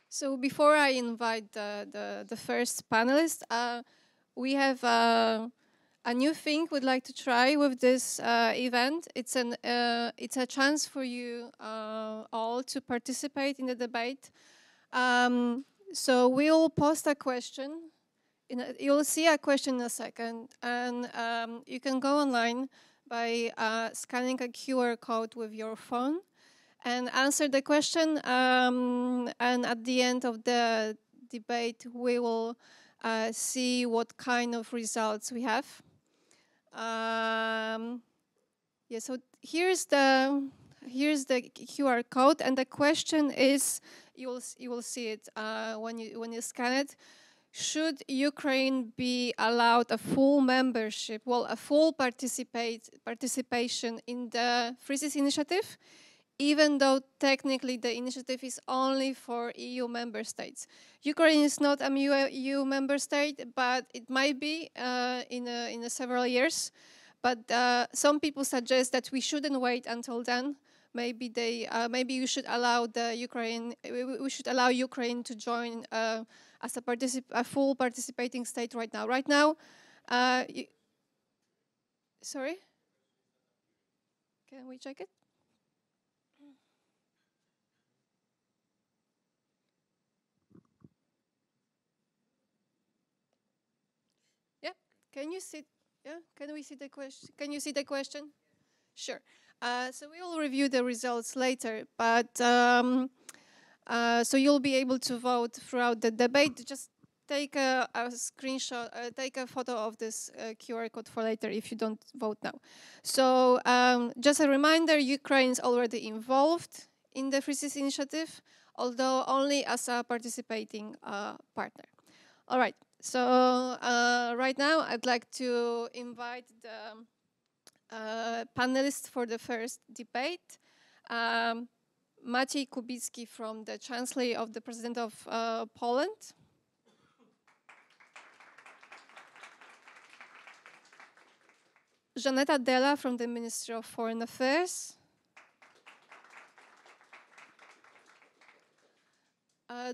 So before I invite the first panelist, we have a new thing we'd like to try with this event. It's a chance for you all to participate in the debate. So we'll post a question. You'll see a question in a second, and you can go online by scanning a QR code with your phone and answer the question. And at the end of the debate, we will see what kind of results we have. Yeah, so here's the QR code, and the question is, you will see it when you scan it. Should Ukraine be allowed a full membership, a full participation in the Free Seas Initiative, even though technically the initiative is only for EU member states? Ukraine is not a EU member state, but it might be in several years. But some people suggest that we shouldn't wait until then. Maybe we should allow we should allow Ukraine to join as a full participating state right now. Right now, sorry, can we check it? Yeah, can you see? Yeah, can we see the question? Can you see the question? Sure. So we will review the results later, but so you'll be able to vote throughout the debate. Just take a screenshot, take a photo of this QR code for later if you don't vote now. So just a reminder, Ukraine is already involved in the Free Seas Initiative, although only as a participating partner. All right, so right now I'd like to invite the panelists for the first debate. Maciej Kubicki from the Chancellery of the President of Poland. Żaneta Della from the Ministry of Foreign Affairs.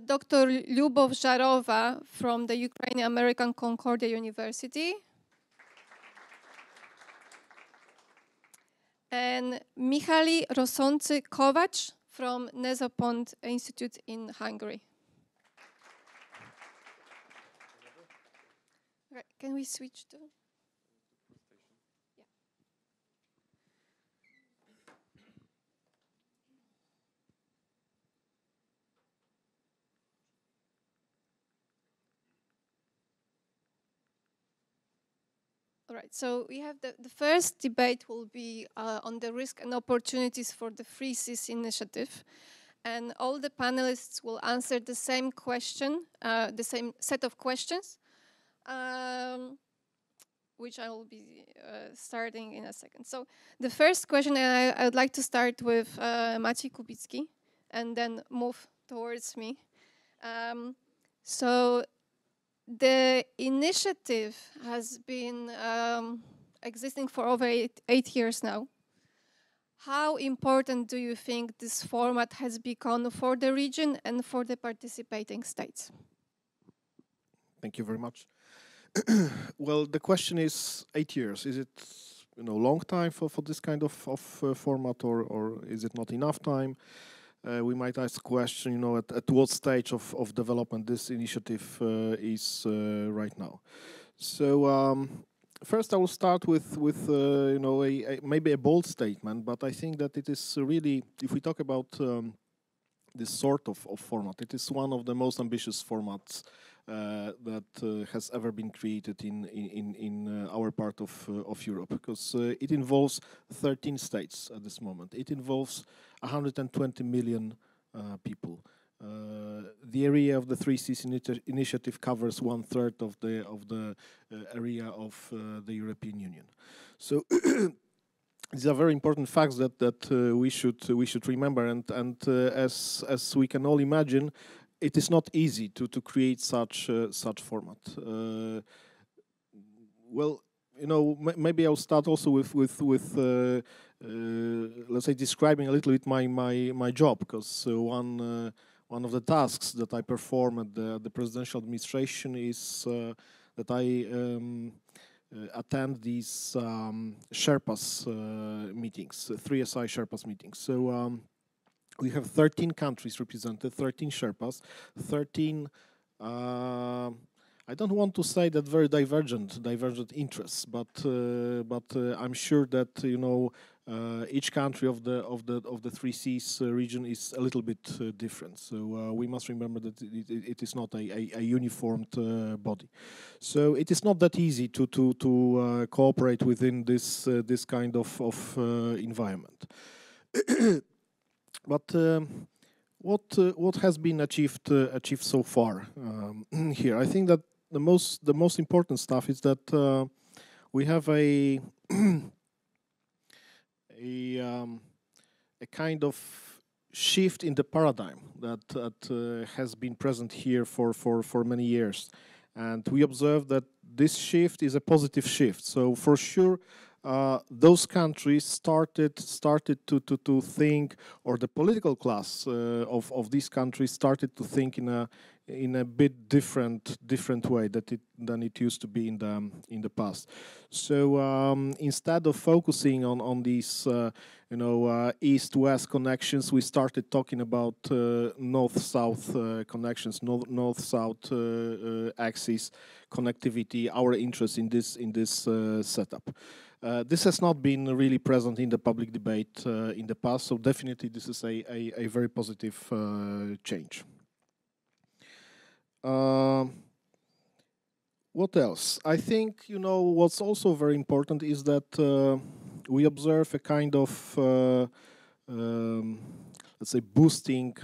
Dr. Lyubov Żarowa from the Ukrainian American Concordia University. And Michali Rosący-Kovács from Nézapont Institute in Hungary. Okay, can we switch to? Yeah. All right, so we have the first debate will be on the risk and opportunities for the Free Seas Initiative. And all the panelists will answer the same question, the same set of questions, which I will be starting in a second. So the first question, and I would like to start with Maciej Kubicki and then move towards me. So the initiative has been existing for over eight years now. How important do you think this format has become for the region and for the participating states? Thank you very much. Well, the question is 8 years. Is it long time for this kind of format, or is it not enough time? We might ask the question, at what stage of development this initiative is right now. So first, I will start with maybe a bold statement, but I think that it is really, if we talk about this sort of format, it is one of the most ambitious formats that has ever been created in our part of Europe, because it involves 13 states at this moment. It involves 120 million people. The area of the Three Seas Initiative covers 1/3 of the area of the European Union. So these are very important facts that we should remember, and as we can all imagine, it is not easy to create such format. Well, maybe I'll start also with let's say describing a little bit my job, because one one of the tasks that I perform at the presidential administration is that I attend these Sherpas meetings, 3SI Sherpas meetings. So we have 13 countries represented, 13 Sherpas, 13 I don't want to say that very divergent interests, but I'm sure that each country of the three Seas region is a little bit different. So we must remember that it is not a uniformed body. So it is not that easy to cooperate within this kind of environment. But what has been achieved so far here? I think that the most important stuff is that we have a kind of shift in the paradigm that has been present here for many years, and we observe that this shift is a positive shift. So for sure, those countries started to think, or the political class of these countries started to think in a bit different way than it used to be in the past. So instead of focusing on these east-west connections, we started talking about north-south connections, north-south axis connectivity, our interest in this setup. This has not been really present in the public debate in the past, so definitely this is a very positive change. What else? I think, what's also very important is that we observe a kind of, let's say, boosting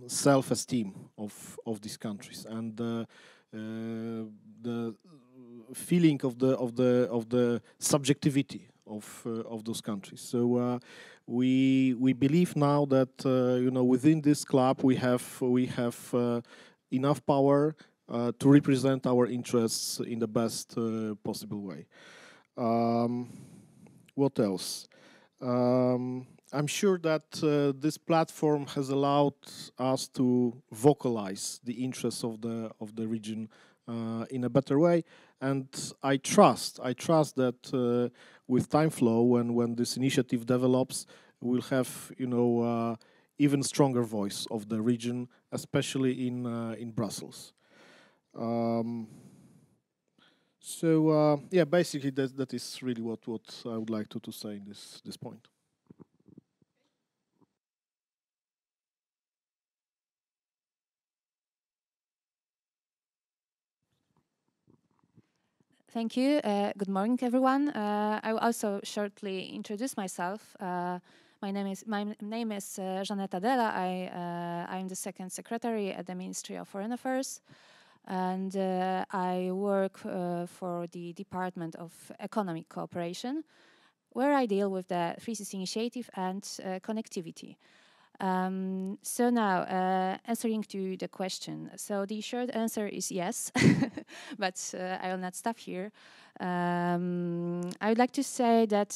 self-esteem of these countries, and the feeling of the subjectivity of those countries. So we believe now that within this club we have enough power to represent our interests in the best possible way. What else? I'm sure that this platform has allowed us to vocalize the interests of the region in a better way, and I trust that with time flow, when this initiative develops, we'll have even stronger voice of the region, especially in Brussels. So yeah, basically that is really what I would like to say in this point. Thank you. Good morning, everyone. I will also shortly introduce myself. My name is Żaneta Dela. I am the second secretary at the Ministry of Foreign Affairs, and I work for the Department of Economic Cooperation, where I deal with the Three Seas Initiative and connectivity. So now, answering to the question. So the short answer is yes, but I will not stop here. I would like to say that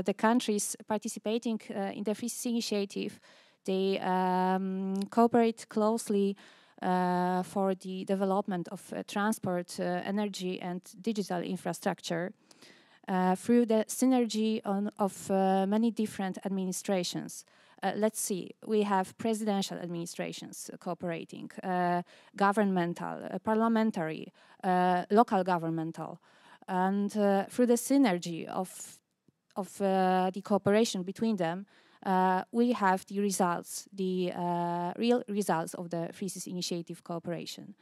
the countries participating in the Three Seas Initiative, they cooperate closely for the development of transport, energy and digital infrastructure through the synergy of many different administrations. Let's see, we have presidential administrations cooperating, governmental, parliamentary, local governmental, and through the synergy of the cooperation between them, we have the results, the real results of the Three Seas Initiative cooperation.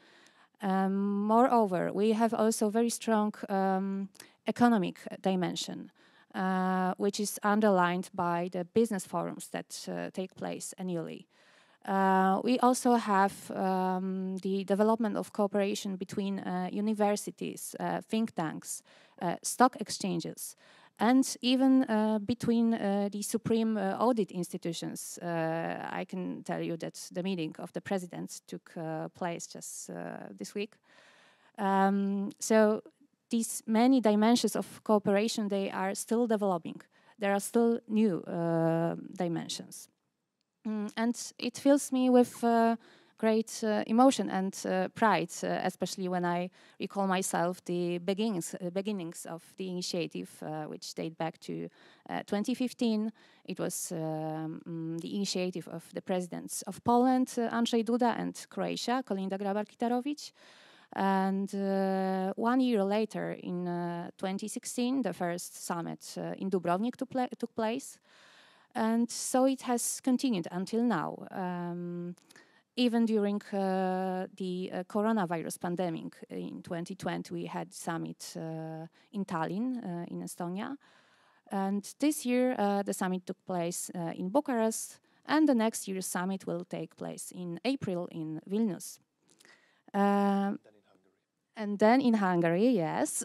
Moreover, we have also very strong economic dimension, which is underlined by the business forums that take place annually. We also have the development of cooperation between universities, think tanks, stock exchanges, and even between the supreme audit institutions. I can tell you that the meeting of the presidents took place just this week. So these many dimensions of cooperation, they are still developing. There are still new dimensions. And it fills me with great emotion and pride, especially when I recall myself the beginnings of the initiative, which date back to 2015. It was the initiative of the presidents of Poland, Andrzej Duda, and Croatia, Kolinda Grabar-Kitarovic. And 1 year later, in 2016, the first summit in Dubrovnik took place. And so it has continued until now. Even during the coronavirus pandemic in 2020, we had summit in Tallinn, in Estonia. And this year, the summit took place in Bucharest, and the next year's summit will take place in April in Vilnius. And then in Hungary, yes.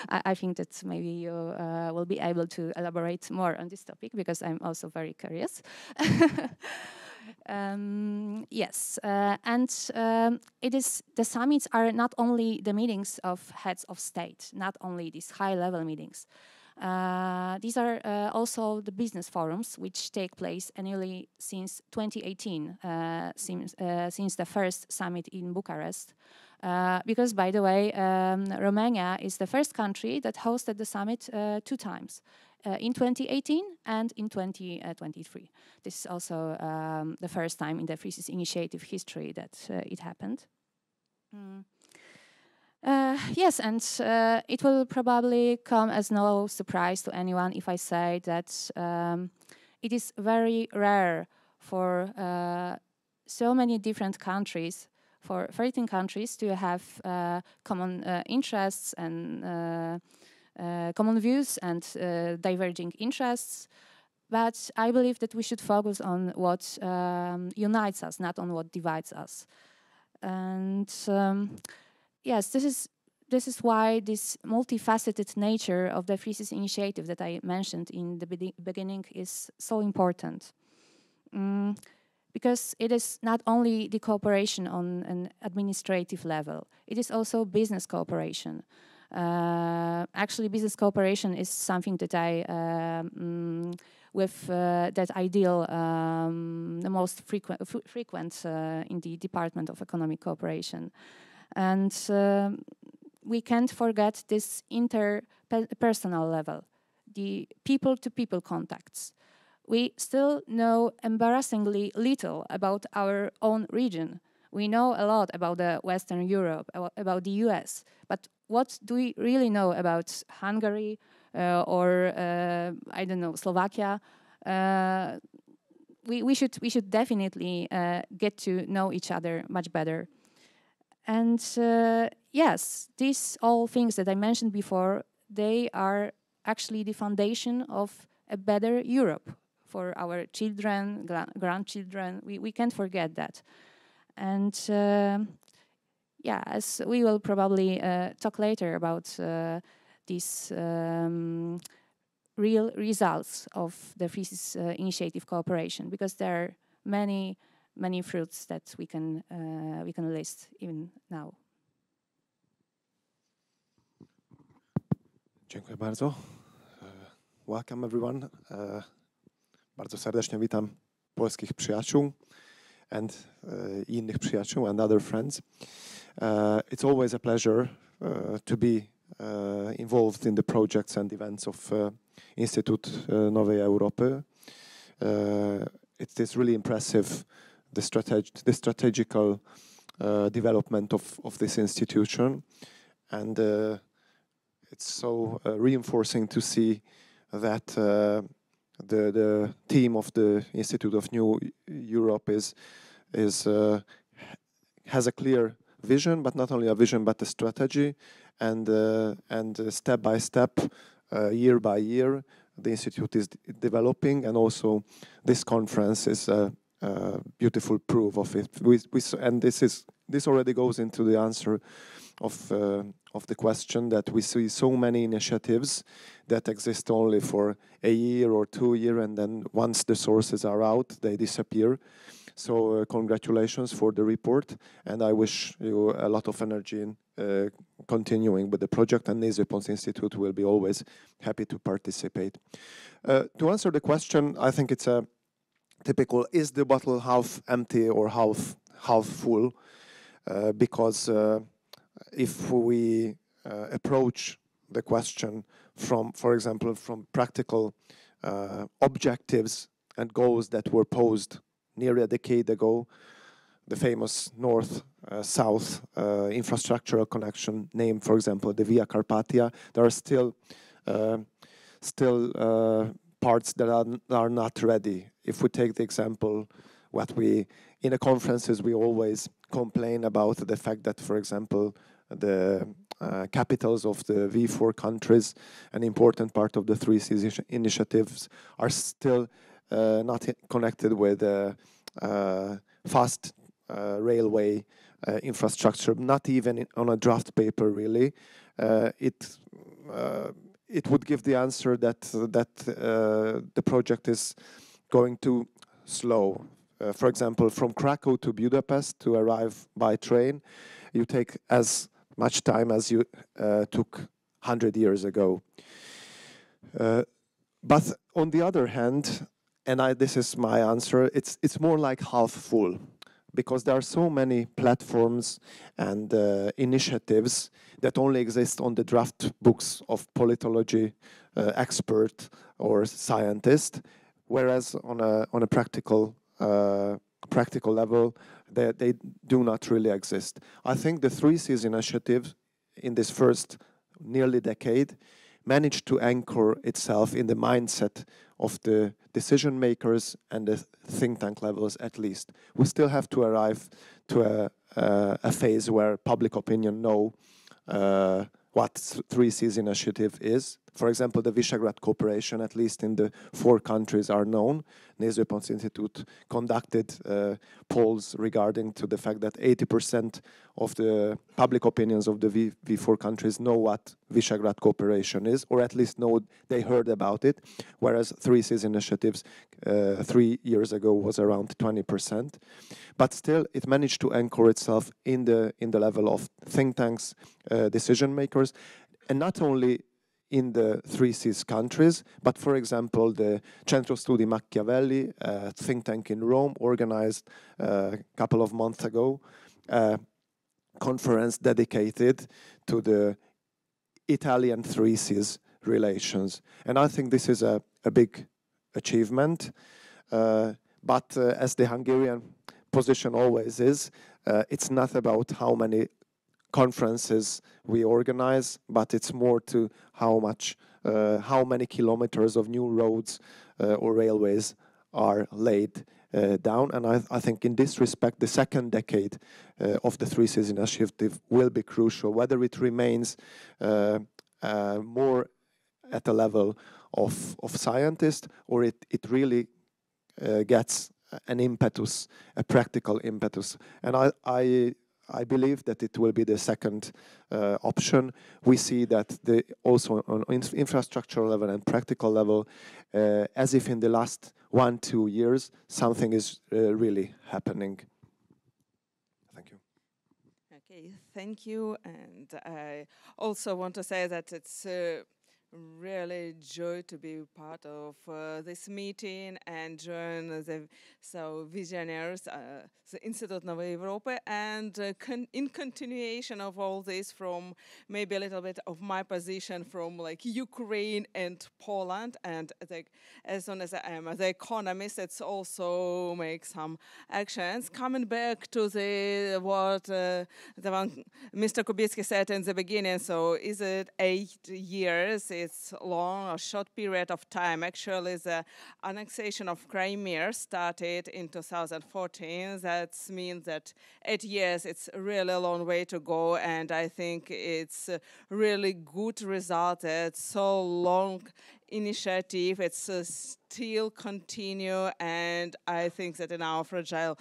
I think that maybe you will be able to elaborate more on this topic, because I'm also very curious. Yes, and it is, the summits are not only the meetings of heads of state, not only these high-level meetings. These are also the business forums, which take place annually since 2018, since the first summit in Bucharest. Because, by the way, Romania is the first country that hosted the summit 2 times, in 2018 and in 2023. This is also the first time in the Free Cities Initiative history that it happened. Yes, and it will probably come as no surprise to anyone if I say that it is very rare for so many different countries, for 13 countries, to have common interests and common views and diverging interests. But I believe that we should focus on what unites us, not on what divides us. And yes, this is why this multifaceted nature of the Free Cities Initiative that I mentioned in the beginning is so important. Because it is not only the cooperation on an administrative level, it is also business cooperation. Actually, business cooperation is something that I, that I deal the most frequent in the Department of Economic Cooperation. And we can't forget this interpersonal level, the people-to-people contacts. We still know embarrassingly little about our own region. We know a lot about the Western Europe, about the US, but what do we really know about Hungary or I don't know, Slovakia? We should definitely get to know each other much better. And yes, these all things that I mentioned before, they are actually the foundation of a better Europe for our children, grandchildren. We can't forget that. And yeah, as we will probably talk later about these real results of the Free Cities Initiative cooperation, because there are many fruits that we can list even now. Dziękuję bardzo. Welcome everyone. Bardzo serdecznie witam polskich przyjaciół and innych przyjaciół and other friends. It's always a pleasure to be involved in the projects and events of Instytut Nowej Europy. It is really impressive, the strategical development of this institution, and it's so reinforcing to see that the team of the Institute of New Europe has a clear vision, but not only a vision but a strategy, and step by step, year by year, the institute is developing, and also this conference is a beautiful proof of it. And this already goes into the answer of the question, that we see so many initiatives that exist only for a year or 2 years, and then once the sources are out, they disappear. So congratulations for the report, and I wish you a lot of energy in continuing with the project, and Néző Pont Institute will be always happy to participate. To answer the question, I think it's typical, is the bottle half empty or half full? Because if we approach the question from, for example, from practical objectives and goals that were posed nearly a decade ago, the famous north-south infrastructural connection, named, for example, the Via Carpathia, there are still parts that are not ready. If we take the example, in the conferences we always complain about the fact that, for example, the capitals of the V4 countries, an important part of the 3Cs initiatives, are still not connected with fast railway infrastructure, not even on a draft paper, really. It would give the answer that the project is going too slow. For example, from Krakow to Budapest to arrive by train, you take as much time as you took 100 years ago. But on the other hand, and this is my answer, it's more like half full, because there are so many platforms and initiatives that only exist on the draft books of politology expert or scientist, whereas on a practical level, they do not really exist. I think the 3Cs initiative in this first nearly decade managed to anchor itself in the mindset of the decision makers and the think tank levels, at least. We still have to arrive to a phase where public opinion know what 3Cs initiative is. For example, the Visegrad Cooperation, at least in the 4 countries, are known. Nézőpont Institute conducted polls regarding to the fact that 80% of the public opinions of the V4 countries know what Visegrad Cooperation is, or at least know they heard about it, whereas 3Cs initiatives 3 years ago was around 20%. But still, it managed to anchor itself in the level of think tanks, decision makers, and not only in the 3Cs countries, but for example, the Centro Studi Machiavelli, think tank in Rome, organized a couple of months ago a conference dedicated to the Italian 3Cs relations. And I think this is a big achievement, but as the Hungarian position always is, it's not about how many conferences we organize, but it's more to how many kilometers of new roads or railways are laid down. And I think in this respect, the second decade of the 3Cs initiative will be crucial, whether it remains more at the level of scientists, or it really gets an impetus, a practical impetus. And I believe that it will be the second option. We see that also on infrastructural level and practical level, as if in the last 1-2 years, something is really happening. Thank you. Okay, thank you. And I also want to say that it's really joy to be part of this meeting and join the visionaries, the Institute Nova Europa, and in continuation of all this, from maybe a little bit of my position from like Ukraine and Poland, and as soon as I am the economist, it's also make some actions. Coming back to what the one Mr. Kubicki said in the beginning, so is it 8 years? It's long or short period of time. Actually, the annexation of Crimea started in 2014. That means that 8 years, it's really a long way to go, and I think it's a really good result. It's so long initiative, it's still continue, and I think that in our fragile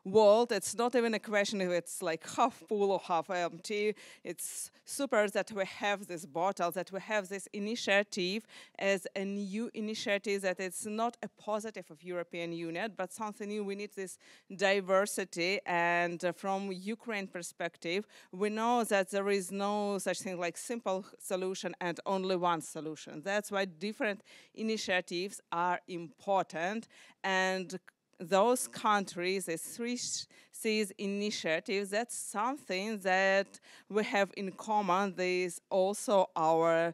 world. It's not even a question if it's like half full or half empty. It's super that we have this bottle, that we have this initiative as a new initiative, that it's not a positive of European Union, but something new. We need this diversity. And from Ukraine perspective, we know that there is no such thing like simple solution and only one solution. That's why different initiatives are important, and those countries, the three C's initiatives, that's something that we have in common. There's also our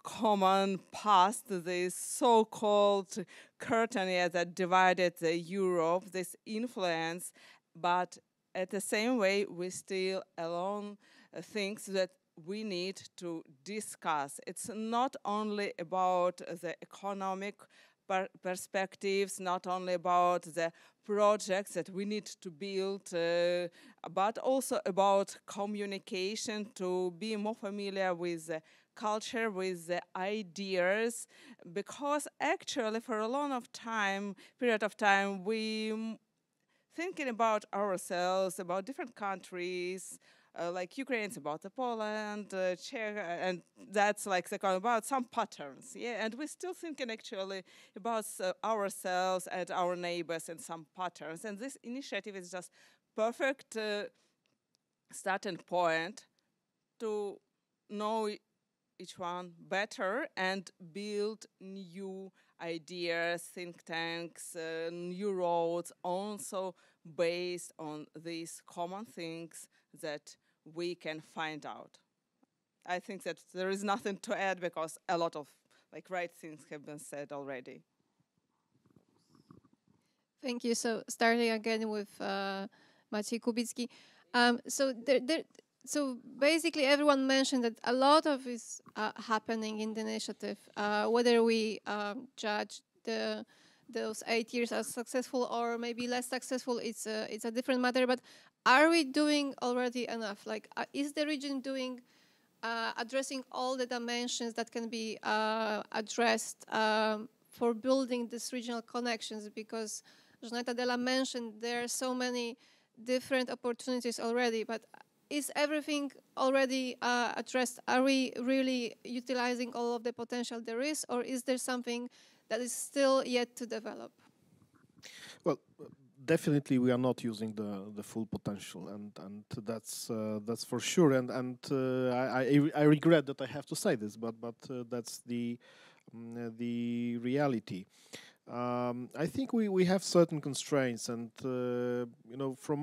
common past, this so-called curtain that divided Europe, this influence, but at the same way, we still alone things that we need to discuss. It's not only about the economic perspectives, not only about the projects that we need to build, but also about communication, to be more familiar with the culture, with the ideas, because actually for a long period of time, we thinking about ourselves, about different countries, like Ukraine's about Poland, Czech, and that's like about some patterns, yeah. And we're still thinking actually about ourselves and our neighbors and some patterns. And this initiative is just perfect starting point to know each one better and build new ideas, think tanks, new roads, also based on these common things that we can find out. I think that there is nothing to add because a lot of right things have been said already. Thank you. So starting again with Maciej Kubicki. So basically everyone mentioned that a lot of is happening in the initiative. Whether we judge those 8 years as successful or maybe less successful, it's a different matter. But are we doing already enough? Like, is the region doing addressing all the dimensions that can be addressed for building these regional connections? Because Żaneta Della mentioned there are so many different opportunities already, but is everything already addressed? Are we really utilizing all of the potential there is, or is there something that is still yet to develop? Well, definitely we are not using the full potential, and that's for sure. And I regret that I have to say this, but that's the reality. I think we have certain constraints, and from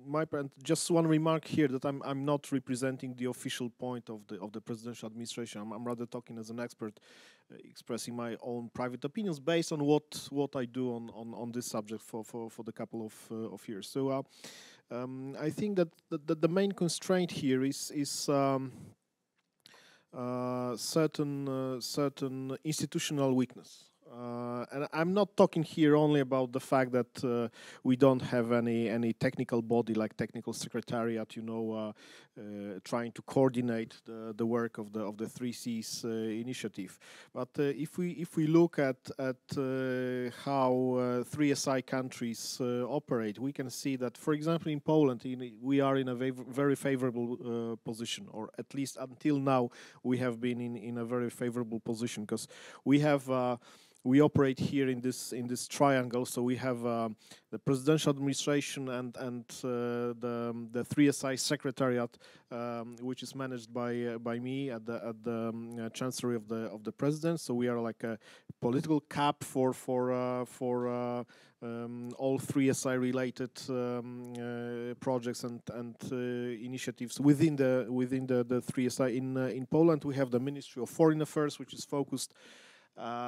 my point, just one remark here, that I'm not representing the official point of the presidential administration. I'm rather talking as an expert, expressing my own private opinions based on what I do on this subject for the couple of years. So I think that the main constraint here is certain institutional weakness. And I'm not talking here only about the fact that we don't have any technical body like technical secretariat, trying to coordinate the work of the 3Cs initiative. But if we look at how 3SI countries operate, we can see that, for example, in Poland, we are in a very favorable position, or at least until now, we have been in a very favorable position, because we operate here in this triangle. So we have the presidential administration and the 3SI secretariat, which is managed by me at the chancellery of the president. So we are like a political cap for all 3SI related projects and initiatives within the 3SI. In Poland, we have the Ministry of Foreign Affairs, which is focused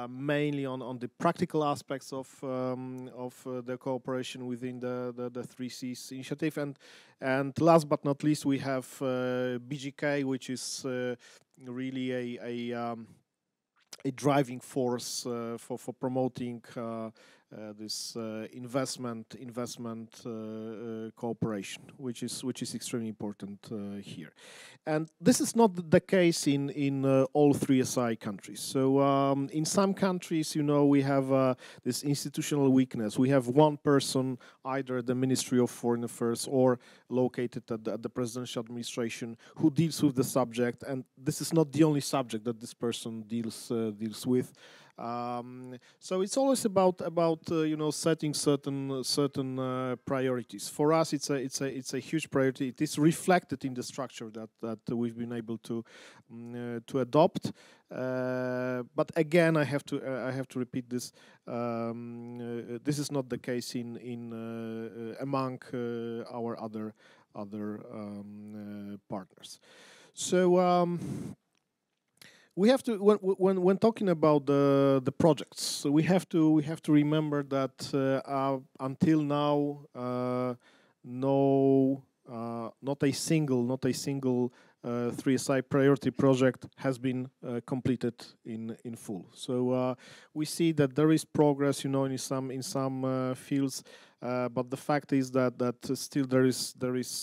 mainly on the practical aspects of the cooperation within the 3Cs initiative, and last but not least, we have BGK, which is really a driving force for promoting this investment cooperation, which is extremely important here. And this is not the case in all 3SI countries. So in some countries, you know, we have this institutional weakness. We have one person, either at the Ministry of Foreign Affairs or located at the presidential administration, who deals with the subject. And this is not the only subject that this person deals with. So it's always about you know, setting certain priorities. For us, it's a huge priority. It is reflected in the structure that we've been able to adopt. But again, I have to repeat this. This is not the case in among our other partners. So. We have to when talking about the projects, so we have to remember that until now, not a single 3SI priority project has been completed in full. So we see that there is progress, you know, in some fields, but the fact is that still there is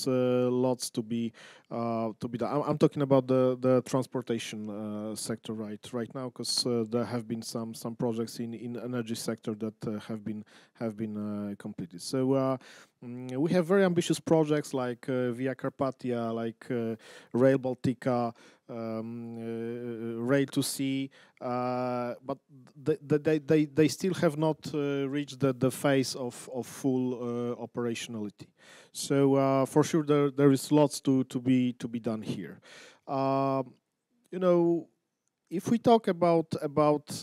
lots to be done. I'm talking about the transportation sector right now, because there have been some projects in energy sector that have been completed. So we have very ambitious projects like Via Carpathia, like Rail Baltica, Rail to Sea, but they still have not reached the phase of full operationality. So for sure there is lots to be done here. You know, if we talk about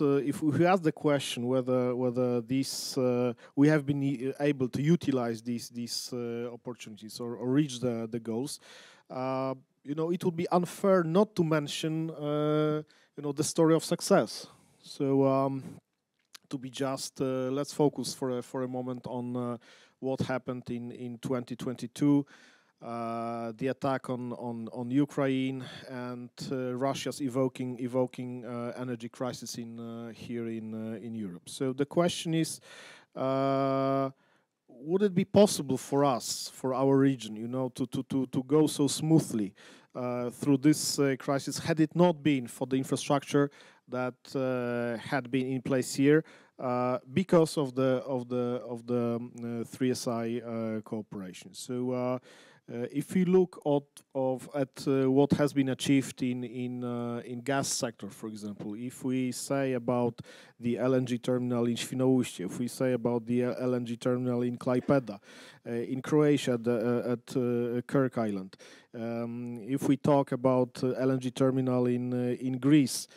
if we ask the question whether these we have been able to utilize these opportunities or reach the goals, you know, it would be unfair not to mention you know, the story of success. So to be just, let's focus for a moment on what happened in 2022. The attack on Ukraine and Russia's evoking energy crisis here in Europe. So the question is, would it be possible for us, for our region, you know, to go so smoothly through this crisis, had it not been for the infrastructure that had been in place here, because of the 3SI cooperation? So. If we look at what has been achieved in gas sector, for example, if we say about the LNG terminal in Świnoujście, if we say about the LNG terminal in Klaipeda, in Croatia at Kirk Island, if we talk about LNG terminal in Greece.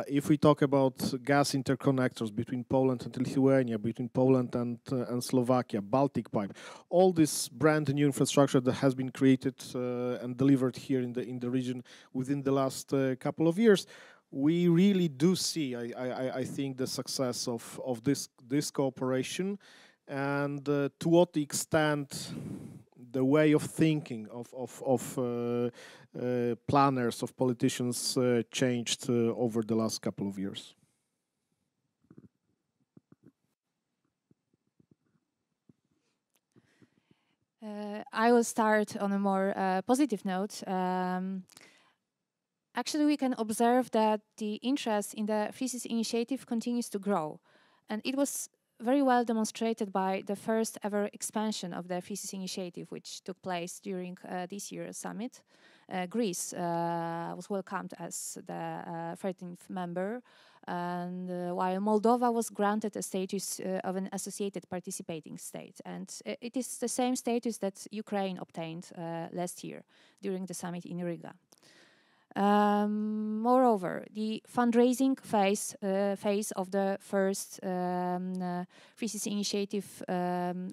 If we talk about gas interconnectors between Poland and Lithuania, between Poland and Slovakia, Baltic Pipe, all this brand new infrastructure that has been created and delivered here in the region within the last couple of years, we really do see, I think, the success of this cooperation, and to what extent the way of thinking of planners, of politicians changed over the last couple of years. I will start on a more positive note. Actually, we can observe that the interest in the 3SIS initiative continues to grow, and it was very well demonstrated by the first ever expansion of the 3SIS initiative, which took place during this year's summit. Greece was welcomed as the 13th member, and while Moldova was granted a status of an associated participating state. And it is the same status that Ukraine obtained last year during the summit in Riga. Moreover, the fundraising phase of the first 3SIS initiative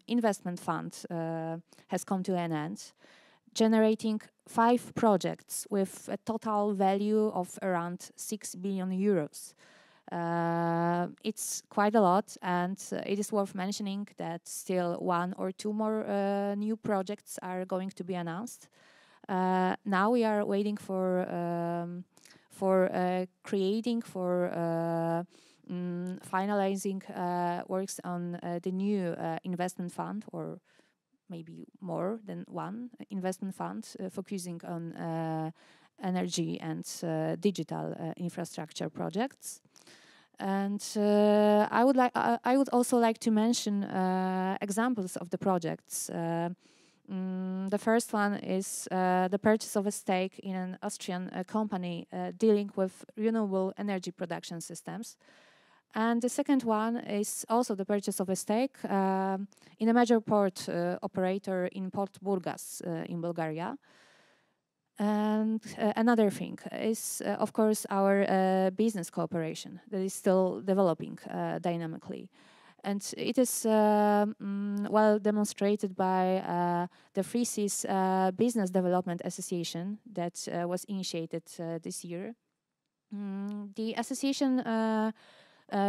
investment fund has come to an end, generating 5 projects with a total value of around 6 billion euros. It's quite a lot, and it is worth mentioning that still 1 or 2 more new projects are going to be announced. Now we are waiting for finalizing works on the new investment fund, or maybe more than one investment fund, focusing on energy and digital infrastructure projects. And I would also like to mention examples of the projects. The first one is the purchase of a stake in an Austrian company dealing with renewable energy production systems. And the second one is also the purchase of a stake in a major port operator in Port Burgas in Bulgaria. And another thing is, of course, our business cooperation that is still developing dynamically. And it is well demonstrated by the Free Seas Business Development Association that was initiated this year. The association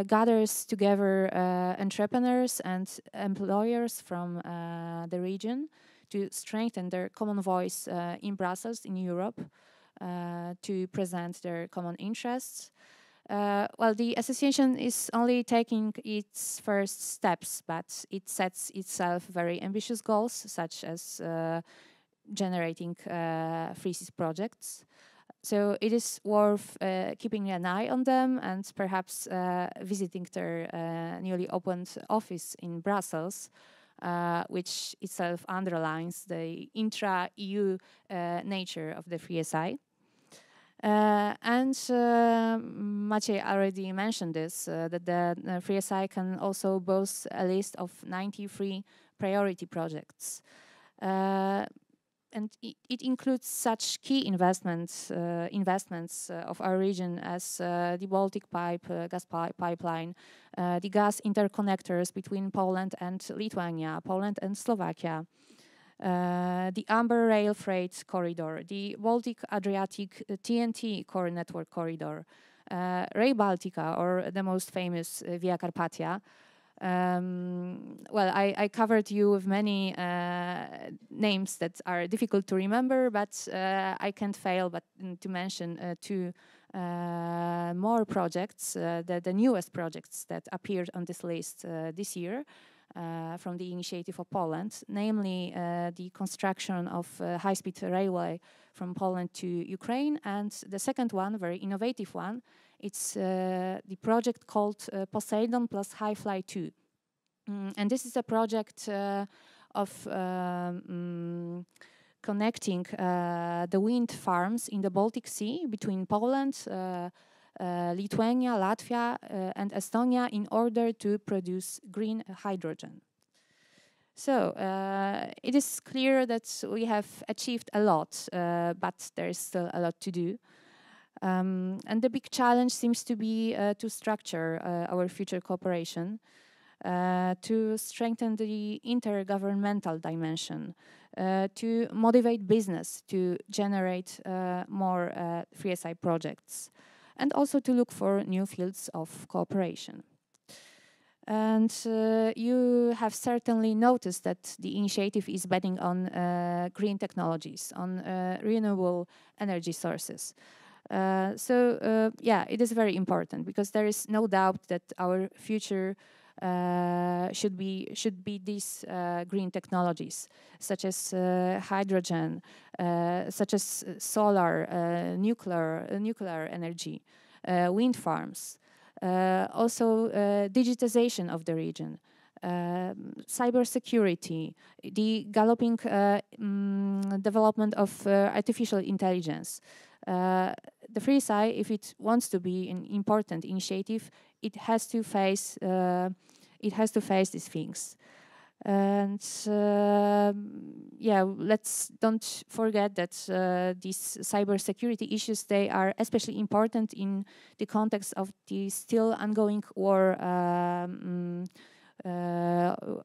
gathers together entrepreneurs and employers from the region to strengthen their common voice in Brussels, in Europe, to present their common interests. Well, the association is only taking its first steps, but it sets itself very ambitious goals, such as generating Free Seas projects. So it is worth keeping an eye on them and perhaps visiting their newly opened office in Brussels, which itself underlines the intra-EU nature of the Free SI. And Maciej already mentioned this, that the Free SI can also boast a list of 93 priority projects. And it includes such key investments of our region as the Baltic gas pipeline, the gas interconnectors between Poland and Lithuania, Poland and Slovakia, the Amber Rail Freight Corridor, the Baltic-Adriatic TNT Core Network Corridor, Rail Baltica, or the most famous Via Carpatia. Well, I covered you with many names that are difficult to remember, but I can't fail but to mention two more projects, the newest projects that appeared on this list this year from the initiative of Poland, namely the construction of a high-speed railway from Poland to Ukraine, and the second one, very innovative one, it's the project called Poseidon plus HiFly 2. And this is a project of connecting the wind farms in the Baltic Sea between Poland, Lithuania, Latvia, and Estonia in order to produce green hydrogen. So it is clear that we have achieved a lot, but there is still a lot to do. And the big challenge seems to be to structure our future cooperation, to strengthen the intergovernmental dimension, to motivate business to generate more Free SI projects, and also to look for new fields of cooperation. And you have certainly noticed that the initiative is betting on green technologies, on renewable energy sources. Yeah, it is very important because there is no doubt that our future should be these green technologies, such as hydrogen, such as solar, nuclear energy, wind farms, also digitization of the region, cybersecurity, the galloping development of artificial intelligence. The Free SI, if it wants to be an important initiative, it has to face these things. And yeah, let's don't forget that these cybersecurity issues, they are especially important in the context of the still ongoing war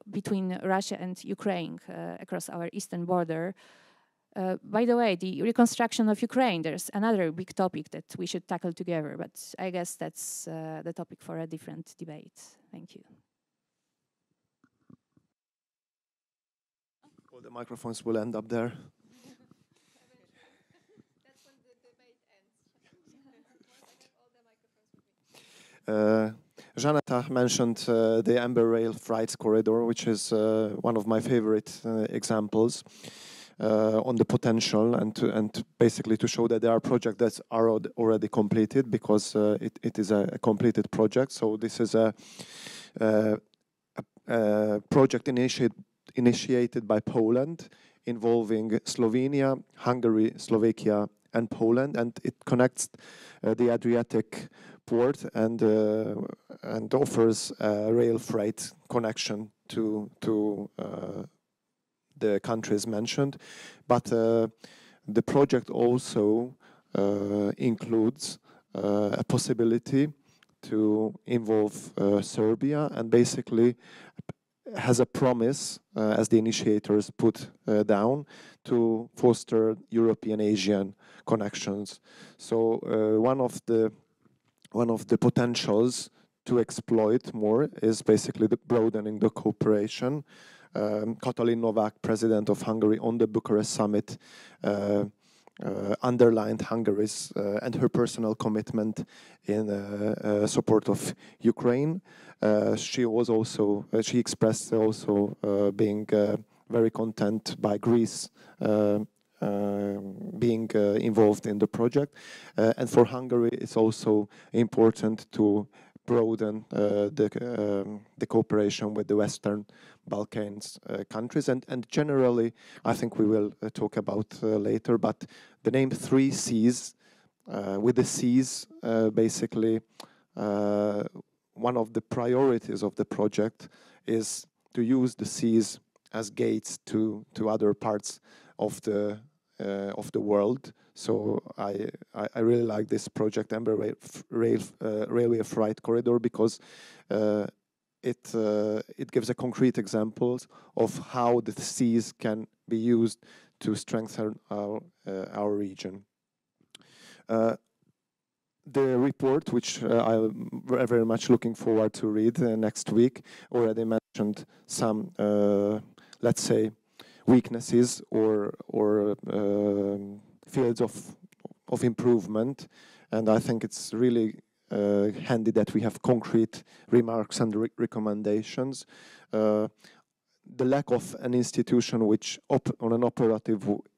between Russia and Ukraine across our eastern border. By the way, the reconstruction of Ukraine, there's another big topic that we should tackle together, but I guess that's the topic for a different debate. Thank you. All the microphones will end up there. That's when the debate ends. All the microphones will be. Janeta mentioned the Amber Rail Freight Corridor, which is one of my favorite examples on the potential, and basically to show that there are projects that are already completed, because it is a completed project. So this is a project initiated by Poland, involving Slovenia, Hungary, Slovakia, and Poland, and it connects the Adriatic port and offers a rail freight connection to the countries mentioned. But the project also includes a possibility to involve Serbia, and basically has a promise, as the initiators put down, to foster European-Asian connections. So one of the potentials to exploit more is basically broadening the cooperation. Katalin Novák, president of Hungary, on the Bucharest summit, underlined Hungary's and her personal commitment in support of Ukraine. She expressed also being very content by Greece being involved in the project. And for Hungary, it's also important to broaden the cooperation with the Western Balkans countries, and generally, I think we will talk about later, but the name Three Seas, with the seas, basically, one of the priorities of the project is to use the seas as gates to other parts of the world. So I really like this project, Amber Railway Freight Corridor, because it gives a concrete examples of how the seas can be used to strengthen our region. The report, which I'm very much looking forward to read next week, already mentioned some, let's say, weaknesses or fields of improvement, and I think it's really handy that we have concrete remarks and recommendations. The lack of an institution which, on an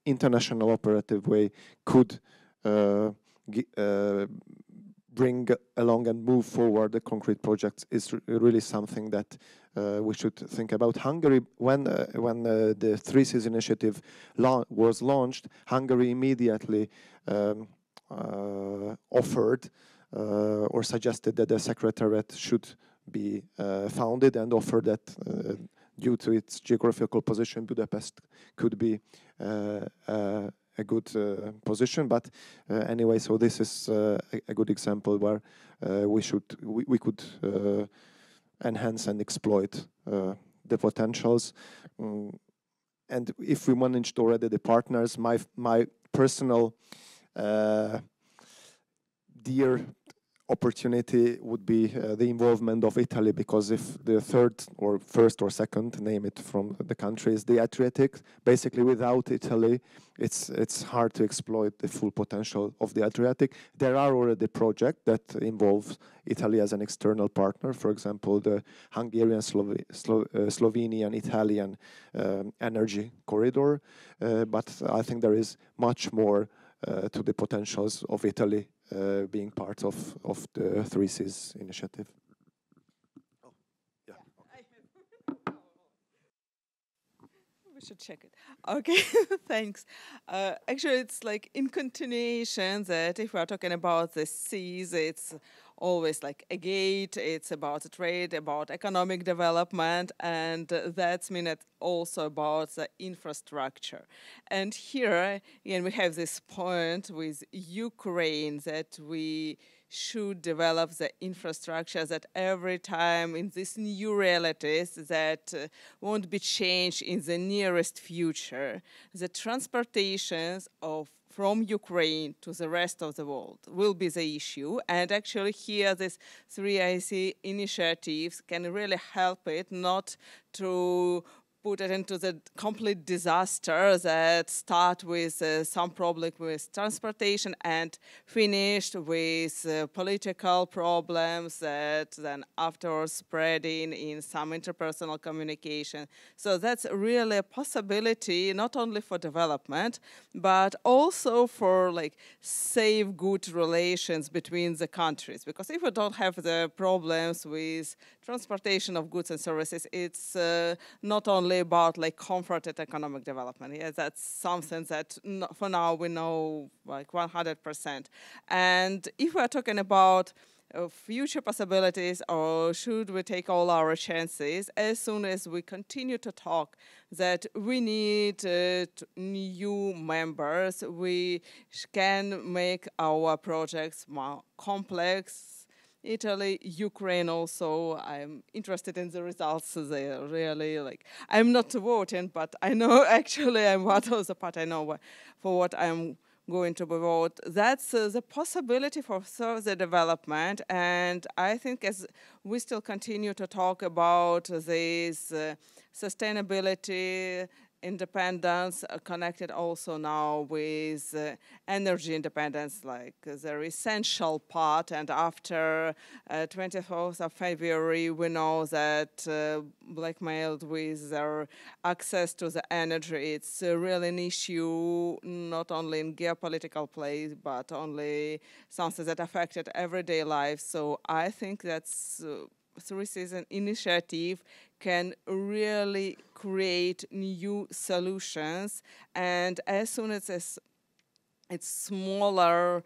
international operative way, could bring along and move forward the concrete projects is really something that we should think about. Hungary, when the Three Seas initiative was launched, Hungary immediately offered or suggested that the secretariat should be founded, and offered that due to its geographical position, Budapest could be a good position. But anyway, so this is a good example where we could enhance and exploit the potentials. And if we managed already the partners, my personal dear opportunity would be the involvement of Italy, because if the third or first or second, name it, from the country is the Adriatic, basically without Italy it's hard to exploit the full potential of the Adriatic. There are already projects that involve Italy as an external partner, for example the Hungarian Slovenian Italian energy corridor, but I think there is much more to the potentials of Italy being part of the Three Seas initiative. Oh, yeah. We should check it. Okay, thanks. Actually, it's like in continuation that if we're talking about the seas, it's always like a gate, it's about trade, about economic development, and that's mean it also about the infrastructure. And here, again, we have this point with Ukraine that we should develop the infrastructure that every time in these new realities that won't be changed in the nearest future, the transportations from Ukraine to the rest of the world will be the issue. And actually here, these three IC initiatives can really help it not to put it into the complete disaster that start with some problem with transportation and finished with political problems that then afterwards spreading in some interpersonal communication. So that's really a possibility, not only for development, but also for like safe, good relations between the countries. Because if we don't have the problems with transportation of goods and services, it's not only about like comfort and economic development. Yeah, that's something that for now we know like 100%. And if we're talking about future possibilities, or should we take all our chances, as soon as we continue to talk that we need new members, we can make our projects more complex. Italy, Ukraine also, I'm interested in the results there, really, like, I'm not voting, but I know actually I'm part of the part, I know for what I'm going to vote. That's the possibility for further development, and I think as we still continue to talk about this sustainability, independence connected also now with energy independence, like the essential part. And after 24th of February, we know that blackmailed with their access to the energy, it's really an issue not only in geopolitical place, but only something that affected everyday life. So I think that's Three Seasons initiative can really create new solutions, and as soon as it's smaller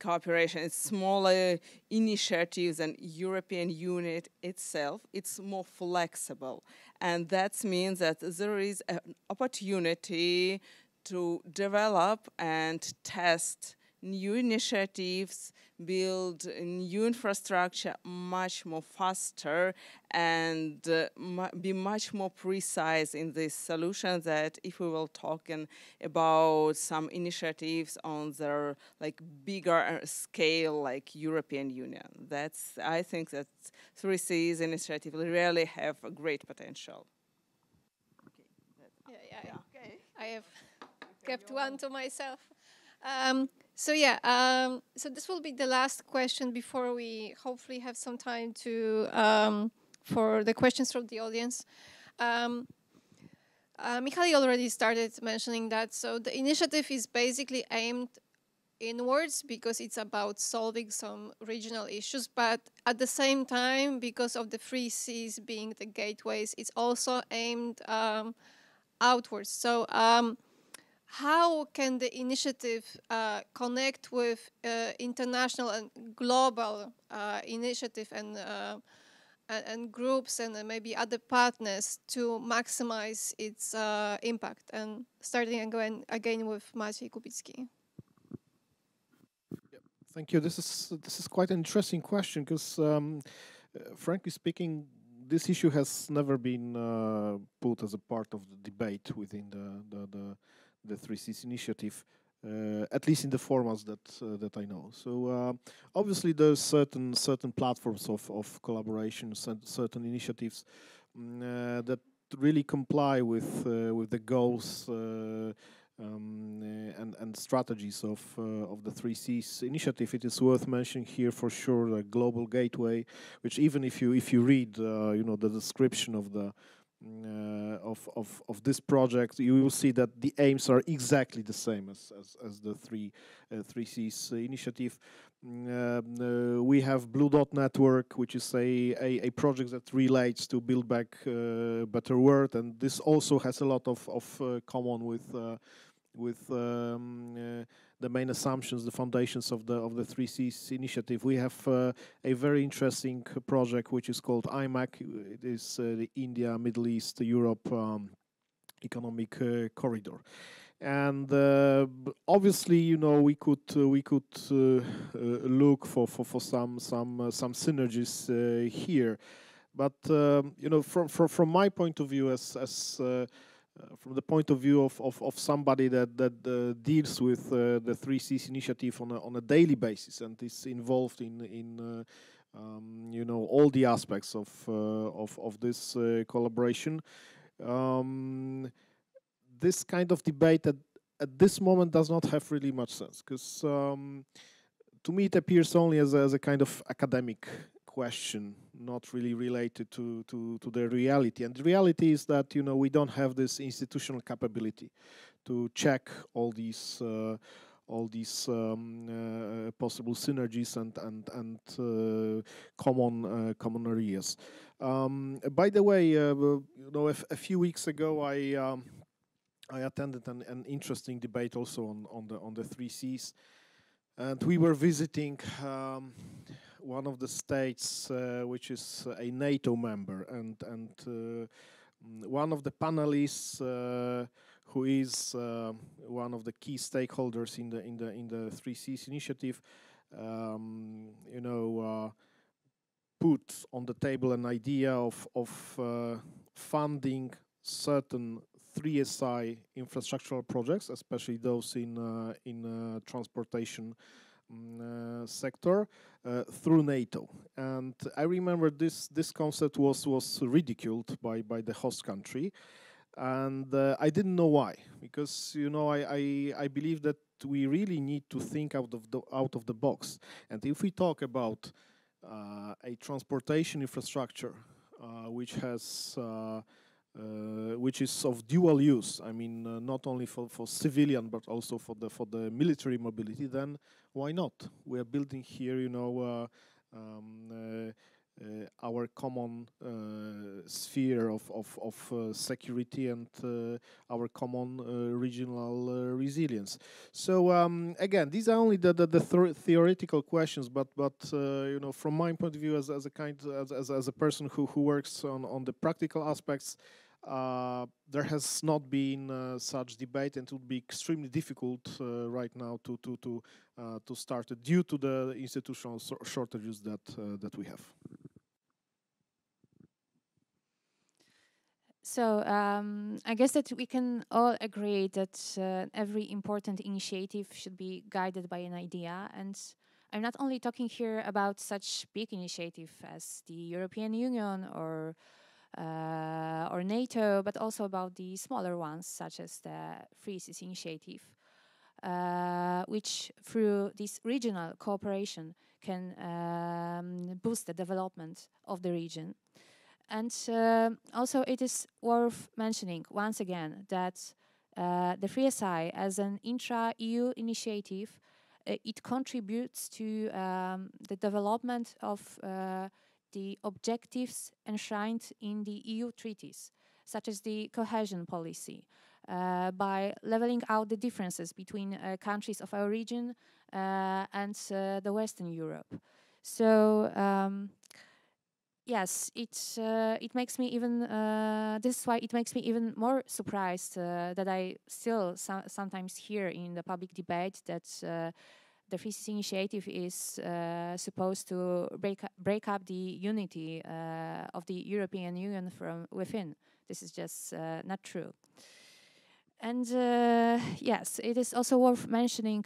cooperation, it's smaller initiatives and European Union itself, it's more flexible, and that means that there is an opportunity to develop and test new initiatives, build new infrastructure much more faster, and be much more precise in this solution. That if we will talking about some initiatives on their like bigger scale, like European Union, that's, I think that 3Cs initiative really have a great potential. Okay. I have kept one to myself. So this will be the last question before we hopefully have some time to for the questions from the audience. Michali already started mentioning that. So the initiative is basically aimed inwards because it's about solving some regional issues, but at the same time, because of the 3Cs being the gateways, it's also aimed outwards. So how can the initiative connect with international and global initiative and groups and maybe other partners to maximize its impact? And starting again with Maciej Kubicki. Thank you. This is quite an interesting question because, frankly speaking, this issue has never been put as a part of the debate within the 3Cs initiative, at least in the formats that I know. So obviously there's certain platforms of collaboration, certain initiatives that really comply with the goals and strategies of the 3Cs initiative. It is worth mentioning here for sure a global gateway, which even if you read the description of the of this project, you will see that the aims are exactly the same as the 3Cs initiative. We have Blue Dot Network, which is a project that relates to Build Back Better World, and this also has a lot of common with the main assumptions, the foundations of the 3Cs initiative. We have a very interesting project which is called IMEC. It is the India, Middle East, Europe Economic Corridor. And obviously, we could look for some synergies here, but from my point of view, as from the point of view of somebody that deals with the 3Cs initiative on a daily basis and is involved in all the aspects of this collaboration. This kind of debate at this moment does not have really much sense, because to me it appears only as a kind of academic question, not really related to the reality. And the reality is that we don't have this institutional capability to check all these possible synergies and common areas. By the way, a few weeks ago I attended an interesting debate also on the three Cs, and we were visiting one of the states which is a NATO member, and one of the panelists who is one of the key stakeholders in the three Cs initiative, put on the table an idea of funding certain 3SI infrastructural projects, especially those in transportation sector, through NATO. And I remember this concept was ridiculed by the host country, and I didn't know why, because I believe that we really need to think out of the box. And if we talk about a transportation infrastructure which has which is of dual use, I mean, not only for civilian but also for the military mobility, then why not? We are building here, our common sphere of security and our common regional resilience. So again, these are only the theoretical questions, but from my point of view, as a person who works on the practical aspects, there has not been such debate, and it would be extremely difficult right now to start it due to the institutional shortages that we have. So I guess that we can all agree that every important initiative should be guided by an idea. And I'm not only talking here about such big initiative as the European Union or NATO, but also about the smaller ones, such as the Free Seas Initiative, which through this regional cooperation can boost the development of the region. And also it is worth mentioning once again that the Free SI, as an intra-EU initiative, it contributes to the development of the objectives enshrined in the EU treaties, such as the cohesion policy, by leveling out the differences between countries of our region and the Western Europe. So yes, it makes me even. This is why it makes me even more surprised that I still sometimes hear in the public debate that the Free Seas Initiative is supposed to break up the unity of the European Union from within. This is just not true. And yes, it is also worth mentioning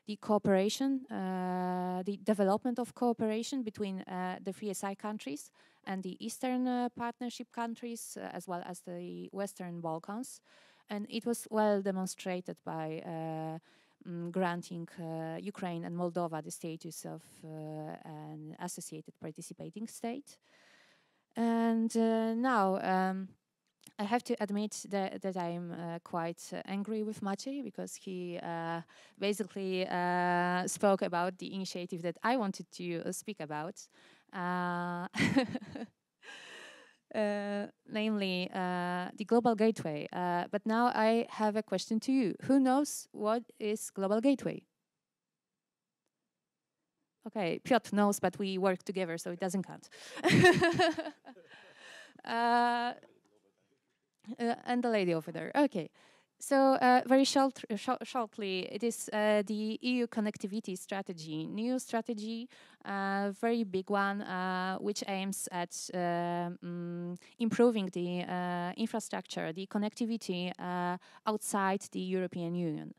the cooperation, the development of cooperation between the Free SI countries and the Eastern Partnership countries, as well as the Western Balkans. And it was well demonstrated by granting Ukraine and Moldova the status of an associated participating state. And now I have to admit that I'm quite angry with Maciej, because he basically spoke about the initiative that I wanted to speak about, namely the Global Gateway. But now I have a question to you. Who knows what is Global Gateway? Okay, Piotr knows, but we work together, so it doesn't count. And the lady over there. Okay. So very shortly, it is the EU connectivity strategy, new strategy, very big one, which aims at improving the infrastructure, the connectivity outside the European Union.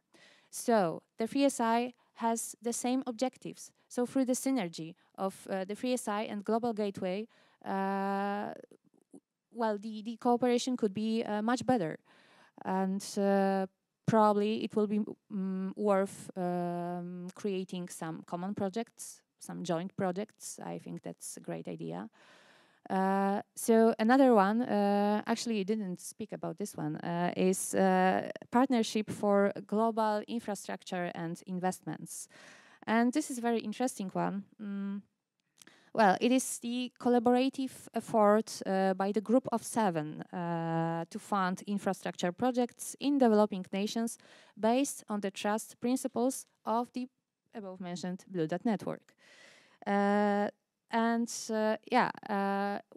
So the Free SI has the same objectives. So through the synergy of the FreeSI and Global Gateway, well, the cooperation could be much better. And probably it will be worth creating some common projects, some joint projects. I think that's a great idea. So another one, actually you didn't speak about this one, is partnership for global infrastructure and investments. And this is a very interesting one. Well, it is the collaborative effort by the Group of Seven to fund infrastructure projects in developing nations based on the trust principles of the above-mentioned Blue Dot Network.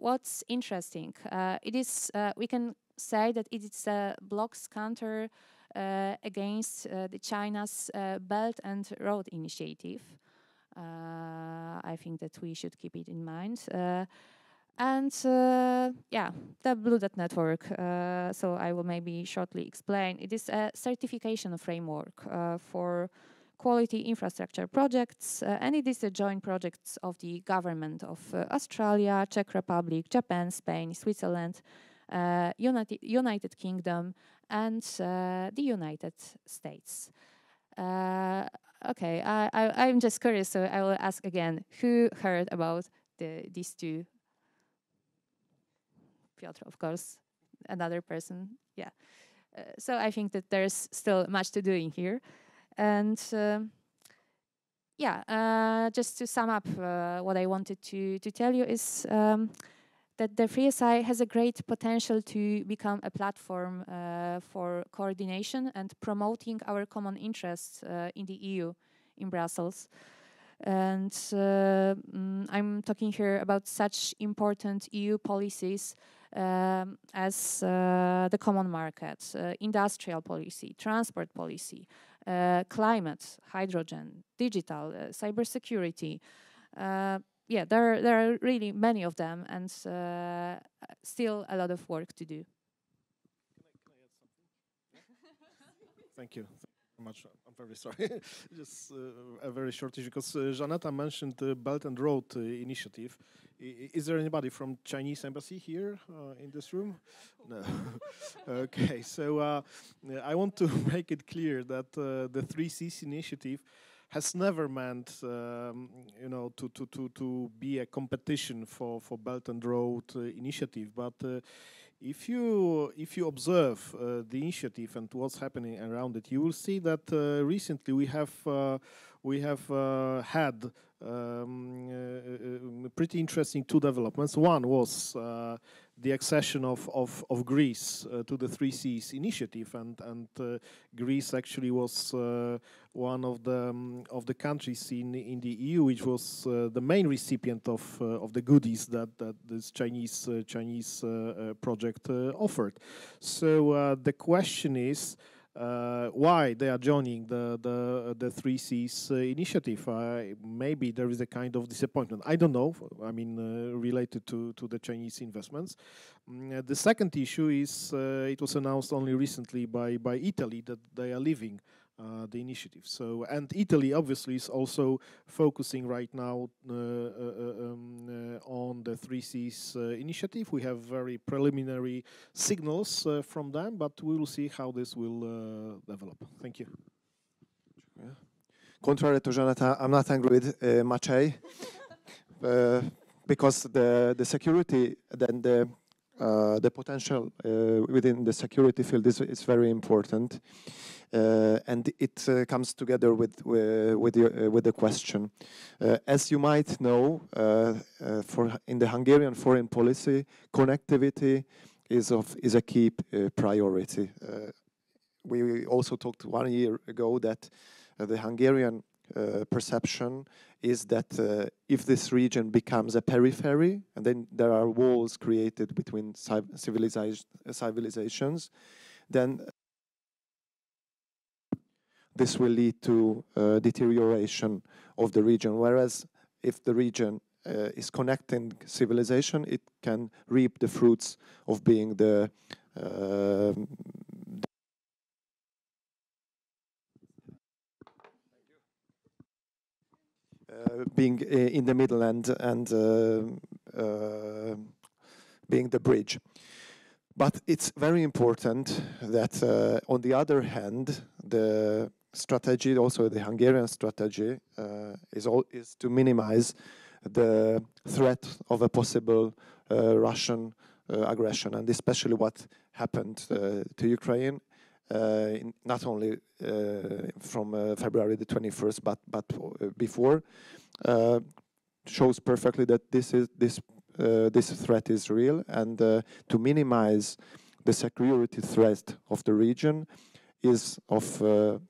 What's interesting, it is, we can say that it is a bloc's counter against the China's Belt and Road Initiative. I think that we should keep it in mind. The Blue Dot Network, so I will maybe shortly explain. It is a certification framework for quality infrastructure projects, and it is a joint project of the government of Australia, Czech Republic, Japan, Spain, Switzerland, United Kingdom, and the United States. Okay, I'm just curious, so I will ask again, who heard about these two? Piotr, of course, another person, yeah. So I think that there's still much to do in here. And just to sum up, what I wanted to tell you is that the FreeSI has a great potential to become a platform for coordination and promoting our common interests in the EU, in Brussels. And I'm talking here about such important EU policies as the common market, industrial policy, transport policy, climate, hydrogen, digital, cybersecurity. There are really many of them, and still a lot of work to do. Can I add something? Thank you. Thank you very much. I'm very sorry. Just a very short issue, because Żaneta mentioned the Belt and Road Initiative. Is there anybody from Chinese embassy here in this room? No. Okay, so I want to make it clear that the 3Cs initiative has never meant, to be a competition for Belt and Road Initiative. But if you observe the initiative and what's happening around it, you will see that recently we have had pretty interesting two developments. One was the accession of Greece to the 3Cs initiative, and Greece actually was one of the countries in the EU which was the main recipient of the goodies that this Chinese project offered. So the question is, why they are joining the 3Cs initiative. Maybe there is a kind of disappointment. I don't know. I mean, related to the Chinese investments. The second issue is it was announced only recently by Italy that they are leaving the initiative. So, and Italy obviously is also focusing right now on the 3Cs initiative. We have very preliminary signals from them, but we will see how this will develop. Thank you. Yeah. Contrary to Żaneta, I'm not angry with Maciej because the security, then the potential within the security field is very important. And it comes together with the question. As you might know, in the Hungarian foreign policy, connectivity is a key priority. We also talked 1 year ago that the Hungarian perception is that if this region becomes a periphery, and then there are walls created between civilizations, then this will lead to deterioration of the region. Whereas if the region is connecting civilization, it can reap the fruits of being the being in the middle and being the bridge. But it's very important that, on the other hand, the strategy, also the Hungarian strategy, is to minimize the threat of a possible Russian aggression, and especially what happened to Ukraine, not only from February the 21st, but before, shows perfectly that this threat is real, and to minimize the security threat of the region is of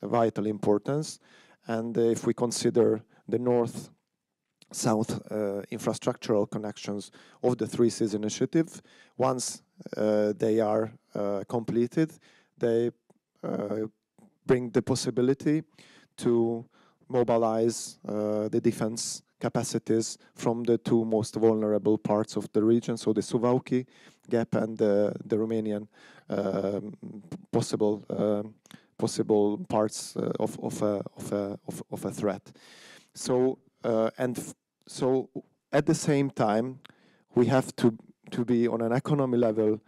vital importance. And if we consider the north-south infrastructural connections of the Three Seas Initiative, once they are completed, they bring the possibility to mobilize the defense capacities from the two most vulnerable parts of the region, so the Suwałki Gap and the Romanian possible parts of a threat. So so at the same time, we have to be on an economy level.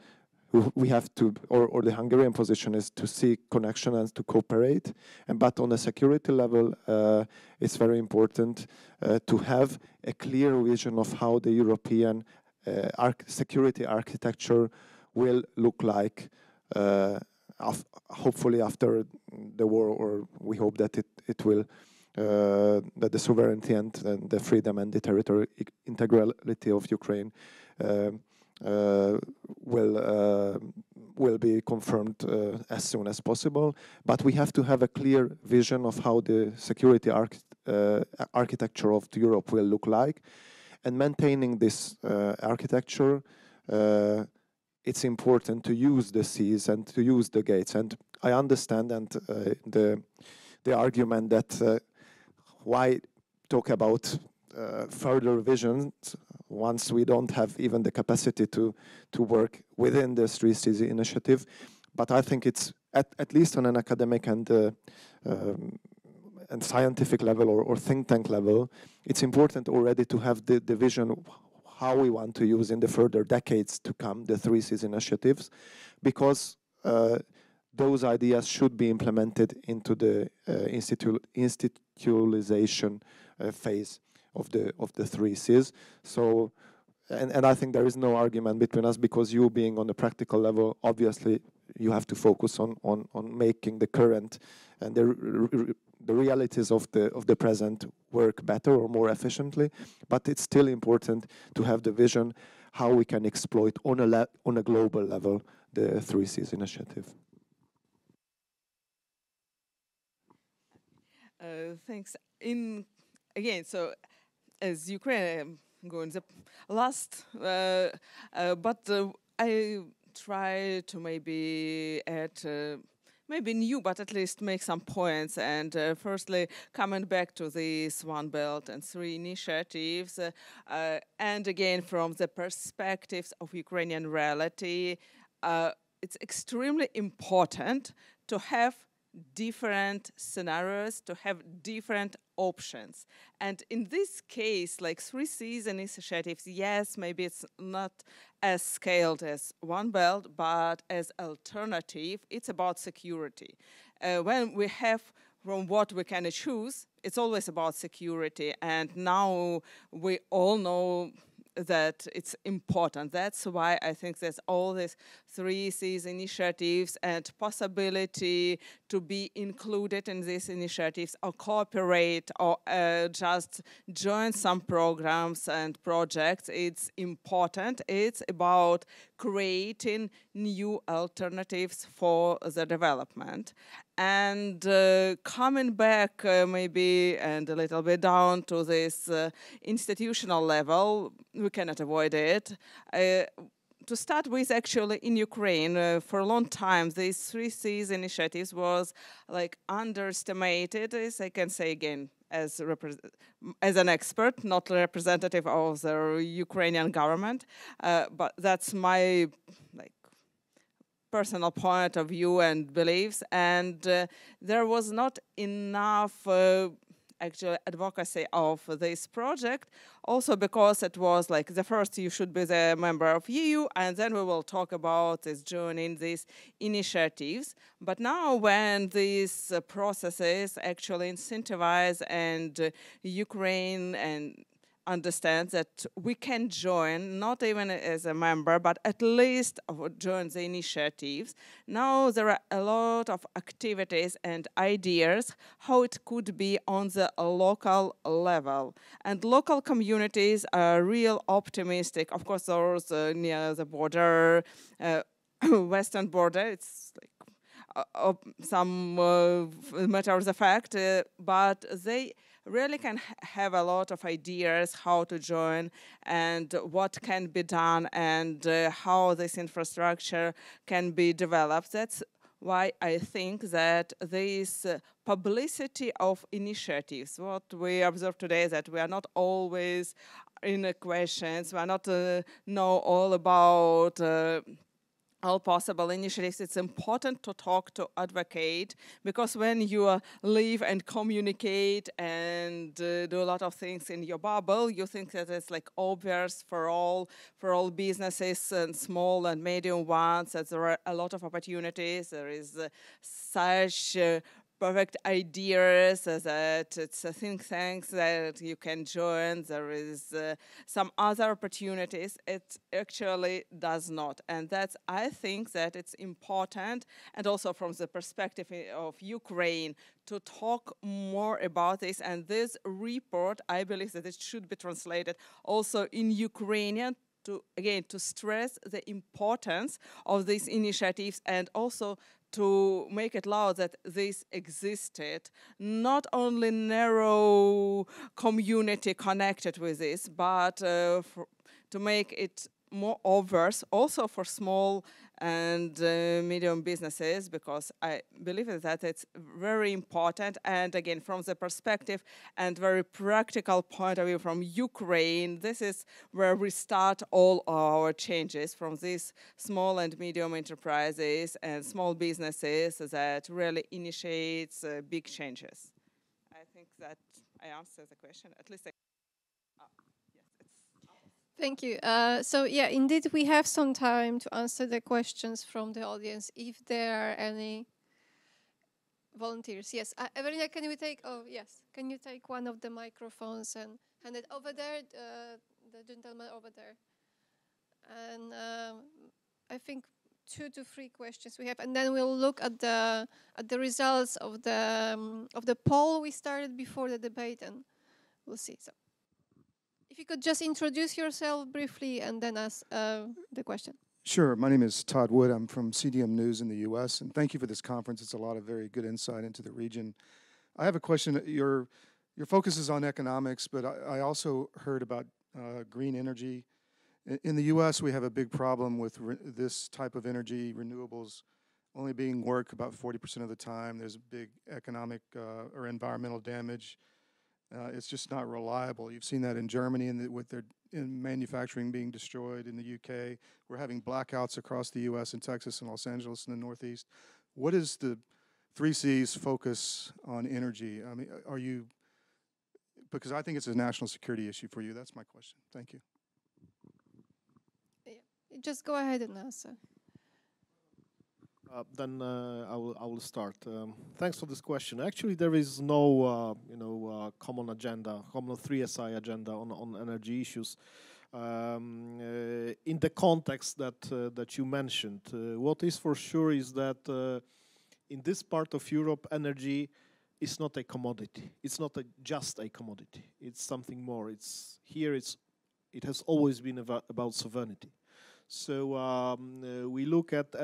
We have to, or the Hungarian position is to seek connection and to cooperate. But on a security level, it's very important to have a clear vision of how the European security architecture will look like, hopefully after the war, or we hope that it will, that the sovereignty and the freedom and the territorial integrity of Ukraine will be confirmed as soon as possible. But we have to have a clear vision of how the security architecture of Europe will look like. And maintaining this architecture, it's important to use the seas and to use the gates. And I understand the argument that why talk about further visions once we don't have even the capacity to work within the Three Seas Initiative. But I think it's at least on an academic and scientific level or think tank level, it's important already to have the vision how we want to use in the further decades to come the Three Seas Initiatives, because those ideas should be implemented into the institutionalization phase of the Three Seas. So, and I think there is no argument between us, because you being on the practical level, obviously you have to focus on making the current and the realities of the present work better or more efficiently. But it's still important to have the vision how we can exploit on a global level the Three Seas Initiative. Thanks. Again, so as Ukraine going the last, but I try to maybe add maybe new, but at least make some points. And firstly, coming back to these One Belt and Three initiatives, and again from the perspectives of Ukrainian reality, it's extremely important to have different scenarios, to have different options. And in this case, like Three Seas initiatives, yes, maybe it's not as scaled as One Belt, but as alternative, it's about security. When we have from what we can choose, it's always about security. And now we all know that it's important. That's why I think there's all these Three Seas initiatives and possibility to be included in these initiatives or cooperate or just join some programs and projects. It's important. It's about creating new alternatives for the development. And coming back maybe and a little bit down to this institutional level, we cannot avoid it. To start with, actually, in Ukraine, for a long time, these Three Seas initiatives was like underestimated, as I can say again, as an expert, not representative of the Ukrainian government, but that's my personal point of view and beliefs, and there was not enough actually advocacy of this project, also because it was like the first you should be the member of EU, and then we will talk about this joining these initiatives. But now when these processes actually incentivize and Ukraine and understands that we can join, not even as a member, but at least join the initiatives. Now there are a lot of activities and ideas how it could be on the local level. And local communities are real optimistic. Of course, those near the border, western border, it's like some matter of the fact, but they really can have a lot of ideas how to join and what can be done and how this infrastructure can be developed. That's why I think that this publicity of initiatives, what we observe today is that we are not always in questions, we are not know all about all possible initiatives. It's important to talk, to advocate, because when you live and communicate and do a lot of things in your bubble, you think that it's like obvious for all businesses and small and medium ones, that there are a lot of opportunities. There is such perfect ideas, that it's a think tanks that you can join. There is some other opportunities. It actually does not. And that's, I think that it's important, and also from the perspective of Ukraine, to talk more about this. And this report, I believe that it should be translated also in Ukrainian to stress the importance of these initiatives, and also to make it loud that this existed, not only narrow community connected with this, but to make it more obvious also for small and medium businesses, because I believe that it's very important. And again, from the perspective and very practical point of view from Ukraine, this is where we start all our changes, from these small and medium enterprises and small businesses that really initiates big changes. I think that I answered the question, at least. Thank you. So yeah, indeed, we have some time to answer the questions from the audience, if there are any volunteers. Yes, Evelina, can we take? Oh yes, can you take one of the microphones and hand it over there, the gentleman over there? And I think 2 to 3 questions we have, and then we'll look at the results of the poll we started before the debate, and we'll see. So, if you could just introduce yourself briefly and then ask the question. Sure. My name is Todd Wood. I'm from CDM News in the U.S., and thank you for this conference. It's a lot of very good insight into the region. I have a question. Your focus is on economics, but I also heard about green energy. In the U.S., we have a big problem with this type of energy, renewables, only being worked about 40% of the time. There's a big economic or environmental damage. It's just not reliable. You've seen that in Germany with their manufacturing being destroyed. In the UK, we're having blackouts across the US in Texas and Los Angeles in the Northeast. What is the 3C's focus on energy? I mean, because I think it's a national security issue for you. That's my question. Thank you. Yeah. Just go ahead and answer. Then I will start. Thanks for this question. Actually, there is no common agenda, common 3SI agenda on energy issues. In the context that you mentioned, what is for sure is that in this part of Europe, energy is not a commodity. It's not just a commodity. It's something more. It has always been about sovereignty. So we look at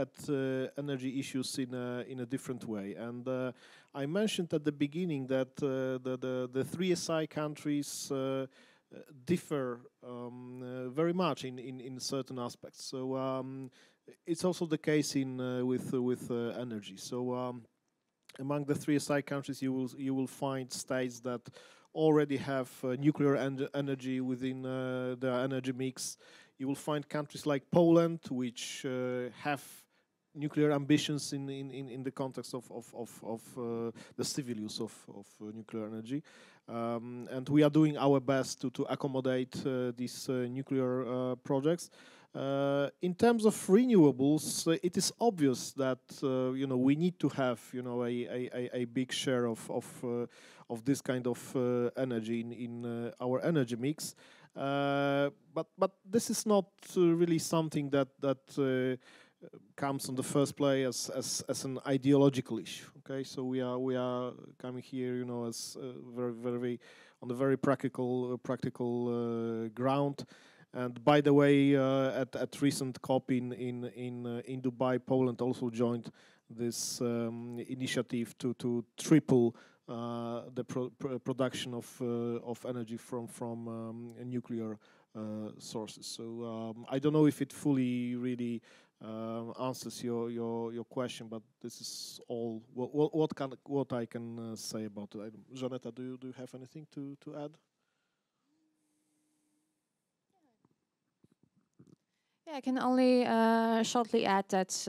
energy issues in a different way. And I mentioned at the beginning that the 3SI countries differ very much in certain aspects. So it's also the case with energy. So among the 3SI countries, you will find states that already have nuclear energy within their energy mix. You will find countries like Poland, which have nuclear ambitions in the context of the civil use of nuclear energy. And we are doing our best to accommodate these nuclear projects. In terms of renewables, it is obvious that we need to have a big share of this kind of energy in our energy mix. But this is not really something that comes on the first place as an ideological issue. Okay, so we are coming here, as very on the very practical ground. And by the way, at recent COP in Dubai, Poland also joined this initiative to triple the production of energy from nuclear sources. So I don't know if it fully really answers your question, but this is all what I can say about it. Żaneta, do you have anything to add? Yeah, I can only shortly add that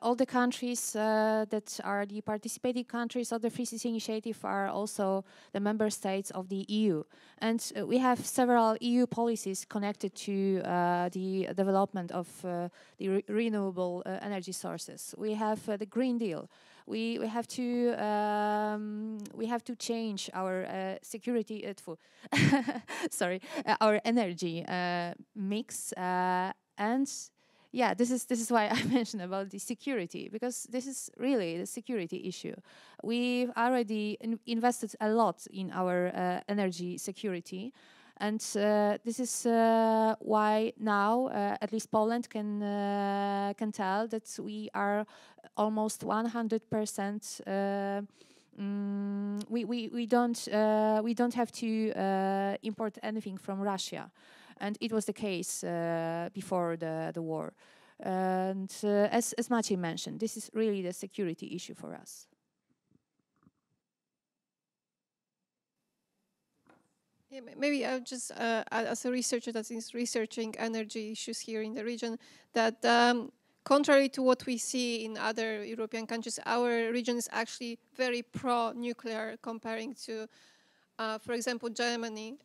all the countries that are the participating countries of the Free Cities Initiative are also the member states of the EU. And we have several EU policies connected to the development of the renewable energy sources. We have the Green Deal. We have to change our security sorry, our energy mix and yeah, this is why I mentioned about the security, because this is really the security issue. We've already invested a lot in our energy security, and this is why now at least Poland can tell that we are almost 100%. We don't have to import anything from Russia. And it was the case before the war. And as Maciej mentioned, this is really the security issue for us. Yeah, maybe I'll just, as a researcher that is researching energy issues here in the region, that contrary to what we see in other European countries, our region is actually very pro-nuclear comparing to for example, Germany.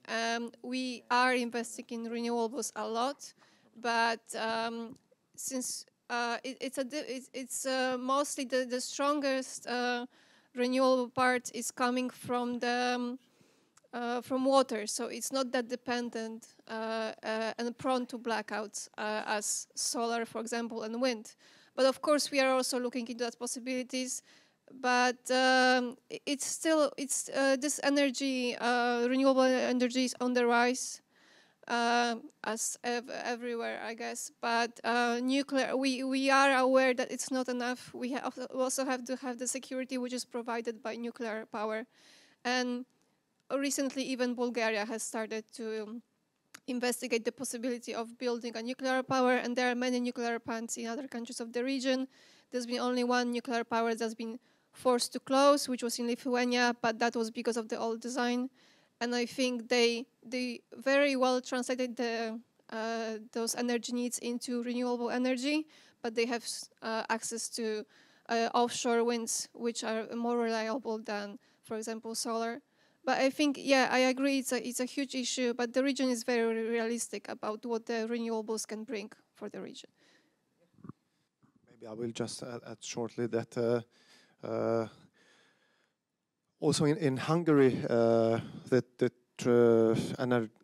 We are investing in renewables a lot, but since it's mostly the strongest renewable part is coming from the from water, so it's not that dependent and prone to blackouts as solar, for example, and wind. But of course, we are also looking into those possibilities. But it's this energy, renewable energy is on the rise, as everywhere, I guess. But nuclear, we are aware that it's not enough. We also have to have the security which is provided by nuclear power. And recently, even Bulgaria has started to investigate the possibility of building a nuclear power. And there are many nuclear plants in other countries of the region. There's been only one nuclear power that's been forced to close, which was in Lithuania, but that was because of the old design. And I think they very well translated those energy needs into renewable energy, but they have access to offshore winds, which are more reliable than, for example, solar. But I think, yeah, I agree, it's a huge issue, but the region is very realistic about what the renewables can bring for the region. Maybe I will just add shortly that also in Hungary,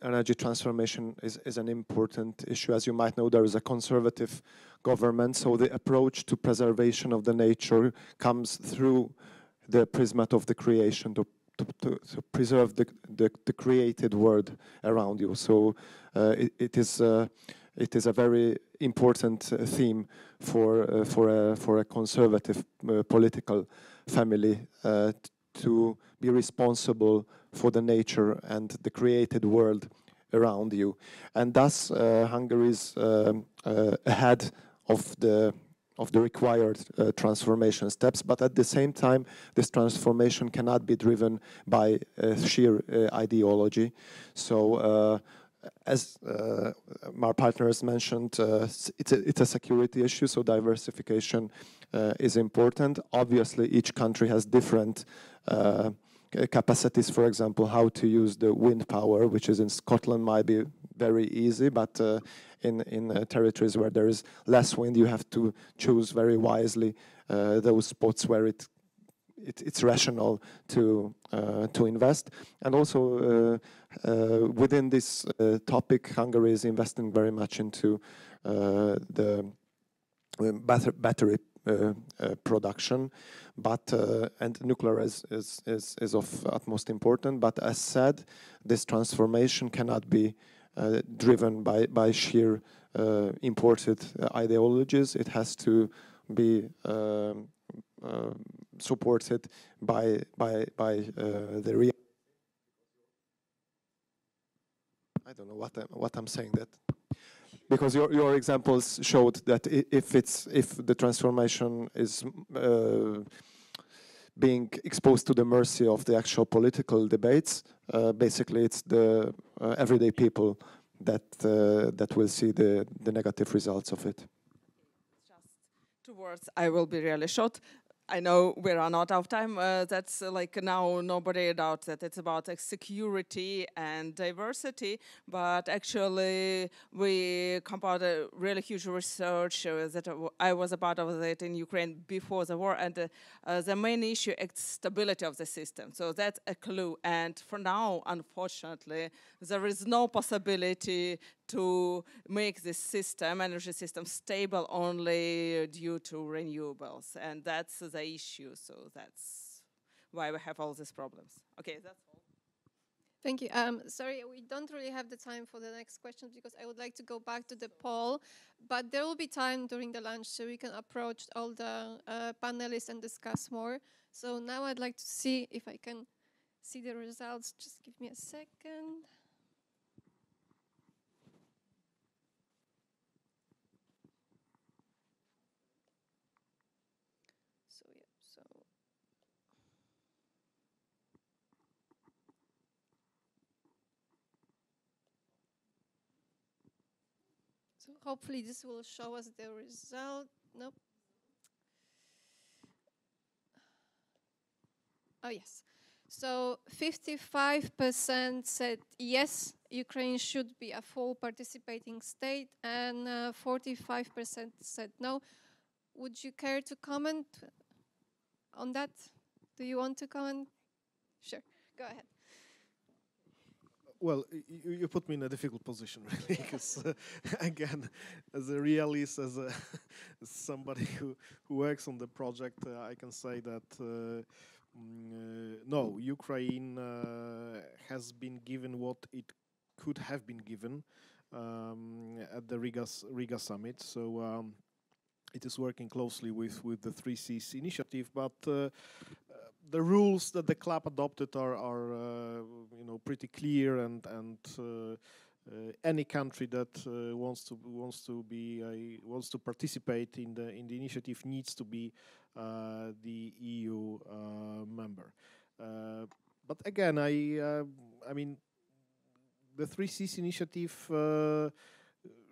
energy transformation is an important issue. As you might know, there is a conservative government, so the approach to preservation of the nature comes through the prism of the creation, to preserve the created world around you. So it is a very important theme for a conservative political family to be responsible for the nature and the created world around you. And thus Hungary is ahead of the required transformation steps, but at the same time this transformation cannot be driven by sheer ideology. So as my partners mentioned, it's a security issue, so diversification is important. Obviously, each country has different capacities. For example, how to use the wind power, which is in Scotland, might be very easy, but in territories where there is less wind, you have to choose very wisely those spots where it's rational to invest. And also within this topic, Hungary is investing very much into the battery production, but and nuclear is of utmost important. But as said, this transformation cannot be driven by sheer imported ideologies. It has to be supported by the real. I don't know what I'm saying that. Because your examples showed that if the transformation is being exposed to the mercy of the actual political debates, basically it's the everyday people that will see the negative results of it. Just 2 words. I will be really short. I know we are out of time. That's like now nobody doubts that it's about security and diversity, but actually we compiled a really huge research that I was a part of it in Ukraine before the war, and the main issue is stability of the system. So that's a clue. And for now, unfortunately, there is no possibility to make this system, energy system, stable only due to renewables. And that's the issue. So that's why we have all these problems. Okay, that's all. Thank you. Sorry, we don't really have the time for the next questions because I would like to go back to the poll, but there will be time during the lunch so we can approach all the panelists and discuss more. So now I'd like to see if I can see the results. Just give me a second. So hopefully this will show us the result. Nope. Oh, yes. So 55% said yes, Ukraine should be a full participating state, and 45% said no. Would you care to comment on that? Do you want to comment? Sure, go ahead. Well, you put me in a difficult position, really, because again, as a realist, as somebody who works on the project, I can say that no, Ukraine has been given what it could have been given at the Riga summit. So it is working closely with the 3Cs initiative, but the rules that the club adopted are pretty clear, and any country that wants to participate in the initiative needs to be the EU member. But again, I mean, the 3Cs initiative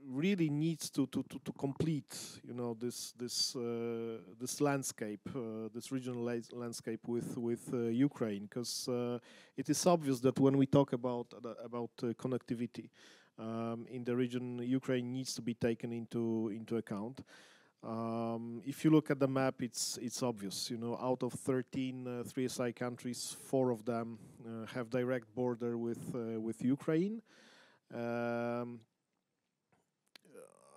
really needs to complete, this landscape, this regional landscape with Ukraine, because it is obvious that when we talk about connectivity in the region, Ukraine needs to be taken into account. If you look at the map, it's obvious. Out of 13 3SI countries, 4 of them have direct border with Ukraine.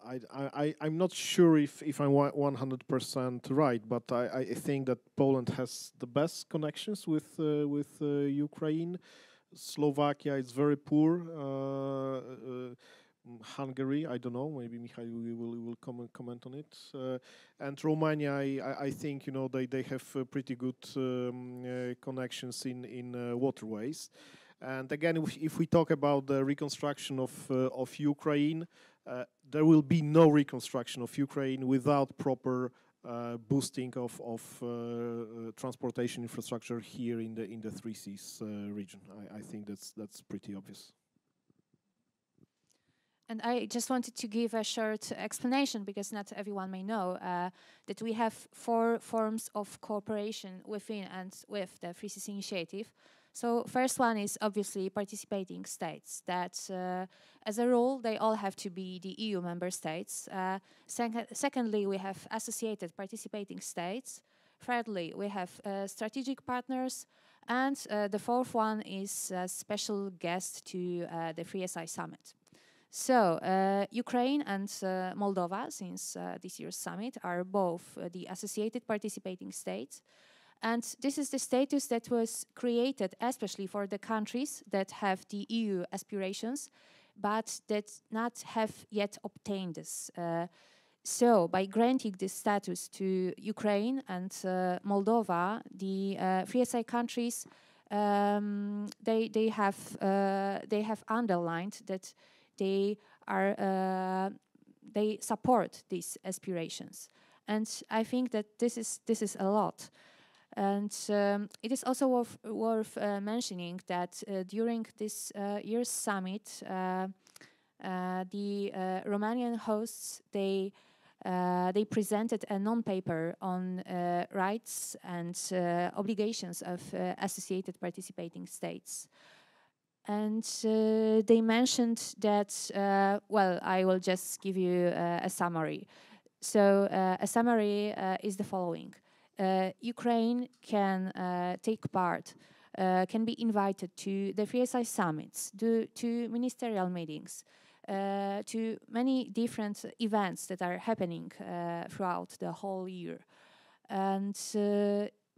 I'm not sure if I'm 100% right, but I think that Poland has the best connections with Ukraine. Slovakia is very poor. Hungary, I don't know. Maybe Michał will comment on it. And Romania, I think they have pretty good connections in waterways. And again, if we talk about the reconstruction of Ukraine, there will be no reconstruction of Ukraine without proper boosting of transportation infrastructure here in the 3Cs region. I think that's pretty obvious. And I just wanted to give a short explanation because not everyone may know that we have 4 forms of cooperation within and with the Free Seas Initiative. So first one is obviously participating states that as a rule they all have to be the EU member states. Secondly, we have associated participating states. Thirdly, we have strategic partners. And the fourth one is a special guest to the Free SI Summit. So, Ukraine and Moldova, since this year's summit, are both the associated participating states. And this is the status that was created especially for the countries that have the EU aspirations, but that not have yet obtained this. So, by granting this status to Ukraine and Moldova, the Free SI countries, they have underlined that they support these aspirations, and I think that this is a lot. And it is also worth mentioning that during this year's summit, the Romanian hosts they presented a non-paper on rights and obligations of associated participating states. And they mentioned that, well, I will just give you a summary. So a summary is the following. Ukraine can take part, can be invited to the Free SI summits, to ministerial meetings, to many different events that are happening throughout the whole year. And,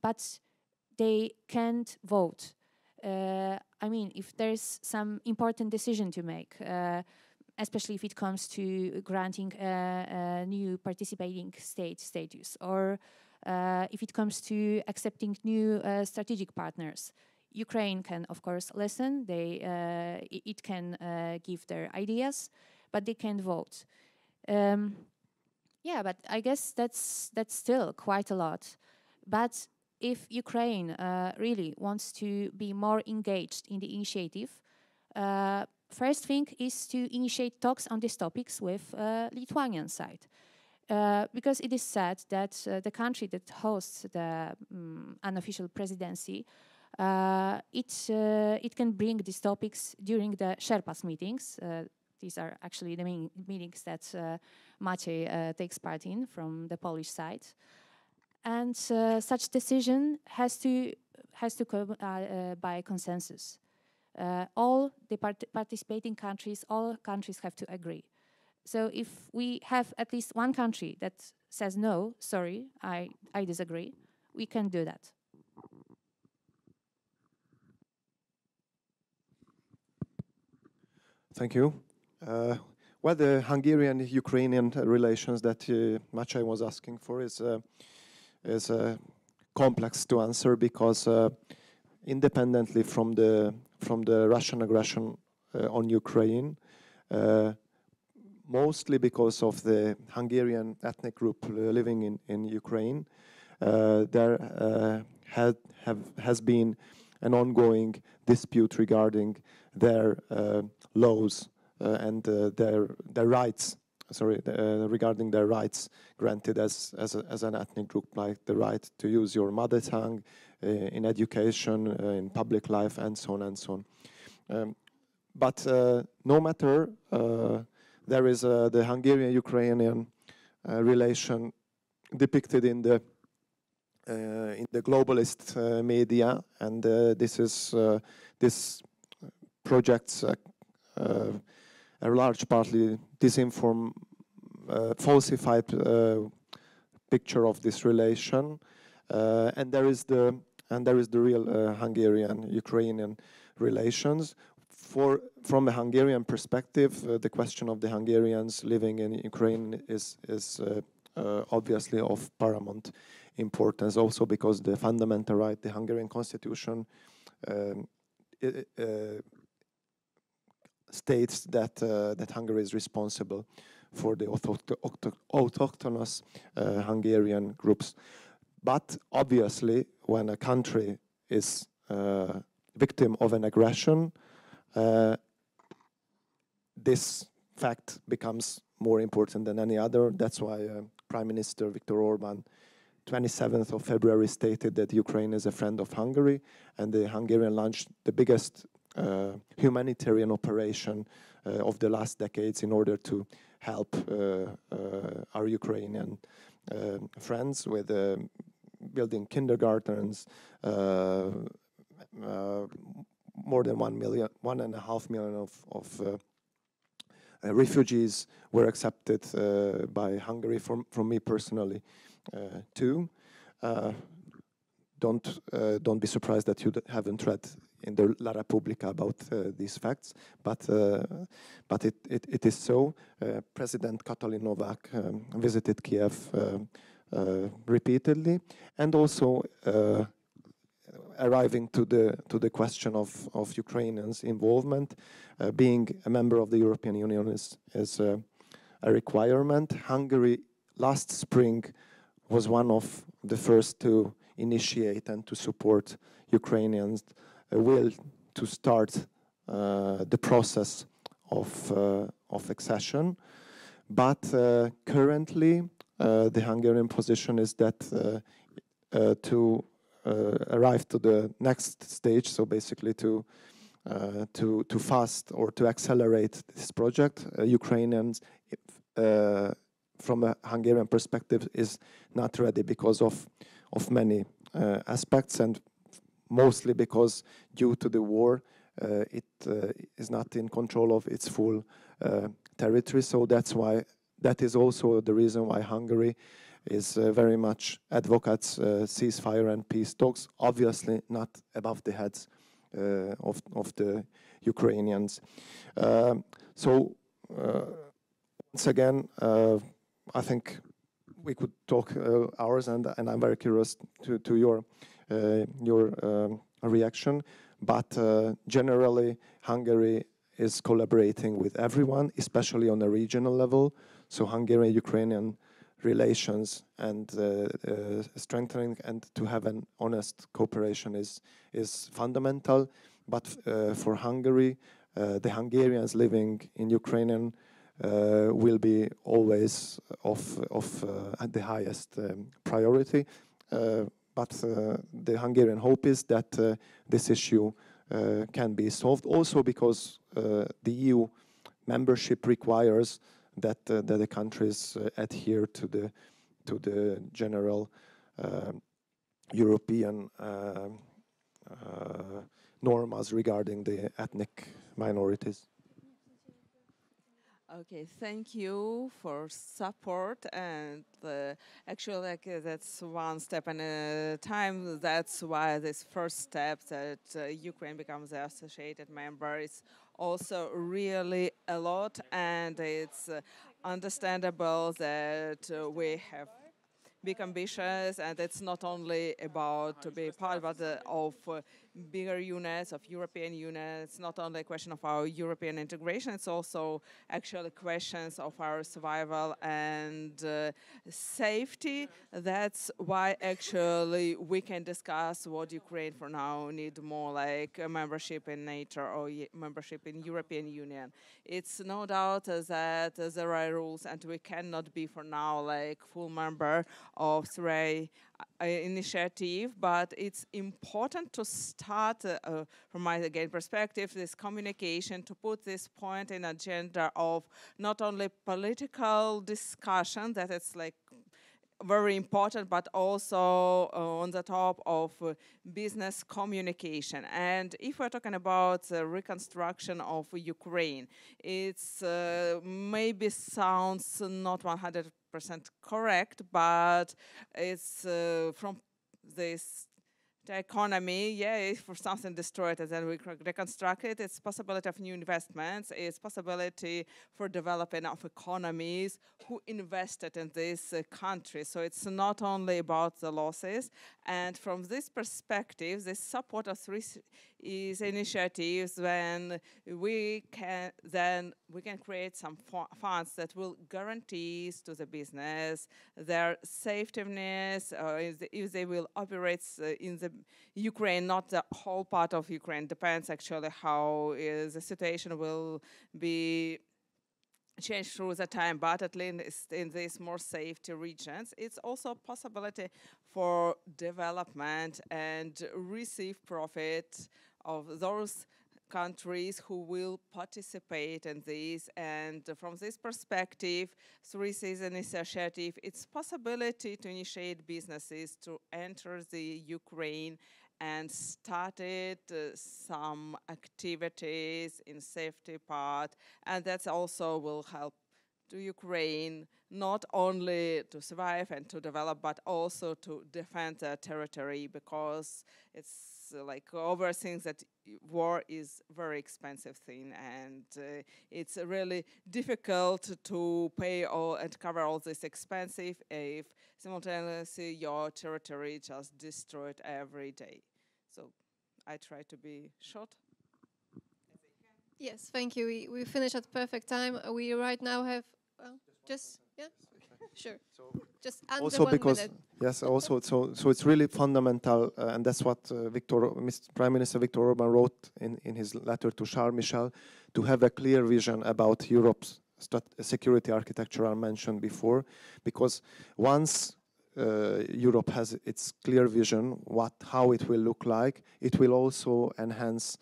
but they can't vote. I mean, if there's some important decision to make, especially if it comes to granting a new participating state status, or if it comes to accepting new strategic partners, Ukraine can, of course, listen. It can give their ideas, but they can't vote. Yeah, but I guess that's still quite a lot. But if Ukraine really wants to be more engaged in the initiative, first thing is to initiate talks on these topics with Lithuanian side. Because it is said that the country that hosts the unofficial presidency, it can bring these topics during the Sherpas meetings. These are actually the meetings that Maciej takes part in from the Polish side. And such decision has to come by consensus. All the participating countries, all countries have to agree. So if we have at least one country that says no, sorry, I disagree, we can do that. Thank you. Well, the Hungarian-Ukrainian relations that Maciej was asking for is complex to answer because independently from the Russian aggression on Ukraine, mostly because of the Hungarian ethnic group living in Ukraine, there has been an ongoing dispute regarding their laws and their rights. Regarding their rights granted as an ethnic group, like the right to use your mother tongue in education, in public life, and so on and so on. But no matter, there is the Hungarian-Ukrainian relation depicted in the globalist media, and this projects a large partly falsified picture of this relation, and there is the real Hungarian-Ukrainian relations. From a Hungarian perspective, the question of the Hungarians living in Ukraine is obviously of paramount importance, also because the fundamental right, the Hungarian constitution, states that Hungary is responsible for the autochthonous Hungarian groups. But obviously, when a country is victim of an aggression, this fact becomes more important than any other. That's why Prime Minister Viktor Orban 27th of February stated that Ukraine is a friend of Hungary, and the Hungarian launched the biggest humanitarian operation of the last decades in order to help our Ukrainian friends with building kindergartens. More than 1.5 million of refugees were accepted by Hungary. From me personally, too. Don't be surprised that you haven't read in the La Repubblica about these facts, but it is so. President Katalin Novak visited Kiev repeatedly, and also arriving to the question of Ukrainians' involvement. Being a member of the European Union is a requirement. Hungary last spring was one of the first to initiate and to support Ukrainians' will to start the process of accession. But currently, the Hungarian position is that to arrive to the next stage, so basically to fast or to accelerate this project, Ukrainians, from a Hungarian perspective, is not ready because of many aspects, and mostly because due to the war, it is not in control of its full territory. So that is also the reason why Hungary is very much advocates ceasefire and peace talks, obviously not above the heads of the Ukrainians. So once again, I think we could talk hours, and I'm very curious to your reaction. But generally, Hungary is collaborating with everyone, especially on a regional level. So Hungarian-Ukrainian relations and strengthening and to have an honest cooperation is fundamental. But for Hungary, the Hungarians living in Ukraine will be always at the highest priority. But the Hungarian hope is that this issue can be solved, also because the EU membership requires that the countries adhere to the general European norms regarding the ethnic minorities. Okay, thank you for support, and actually, that's one step at a time. That's why this first step that Ukraine becomes an associated member is also really a lot, and it's understandable that we have big ambitions, and it's not only about to be part of bigger units, of European units. It's not only a question of our European integration, it's also actually questions of our survival and safety. That's why actually we can discuss what Ukraine for now need more, like a membership in NATO or membership in European Union. It's no doubt that there are rules, and we cannot be for now like full member of three initiative, but it's important to start, from my again perspective, this communication, to put this point in agenda of not only political discussion, that it's like very important, but also on the top of business communication. And if we're talking about the reconstruction of Ukraine, it's maybe sounds not 100% correct, but it's from this the economy, yeah, if for something destroyed and then we reconstruct it, it's possibility of new investments, it's possibility for developing of economies who invested in this country. So it's not only about the losses. And from this perspective, this support of these initiatives, when we can create some funds that will guarantee to the business their safetyness, if they will operate in the Ukraine, not the whole part of Ukraine. Depends actually how the situation will be change through the time, but at least in these more safety regions, it's also a possibility for development and receive profit of those countries who will participate in this. And from this perspective, through this initiative, it's possibility to initiate businesses to enter the Ukraine and started some activities in safety part, and that also will help to Ukraine not only to survive and to develop, but also to defend their territory, because it's like over things that war is very expensive thing, and it's really difficult to pay all and cover all this expensive if simultaneously your territory just destroyed every day. So I try to be short. Yes, thank you. We finished at perfect time. We right now have sure. Just under Also 1 because minute. yes, also so it's really fundamental, and that's what Prime Minister Viktor Orban wrote in his letter to Charles Michel, to have a clear vision about Europe's security architecture I mentioned before, because once Europe has its clear vision how it will look like, it will also enhance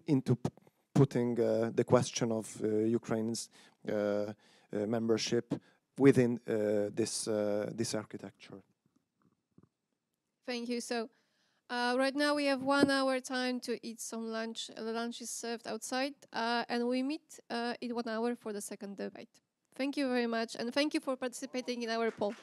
into putting the question of Ukraine's membership within this architecture. Thank you. So right now we have 1 hour time to eat some lunch. The lunch is served outside, and we meet in 1 hour for the second debate. Thank you very much, and thank you for participating in our poll.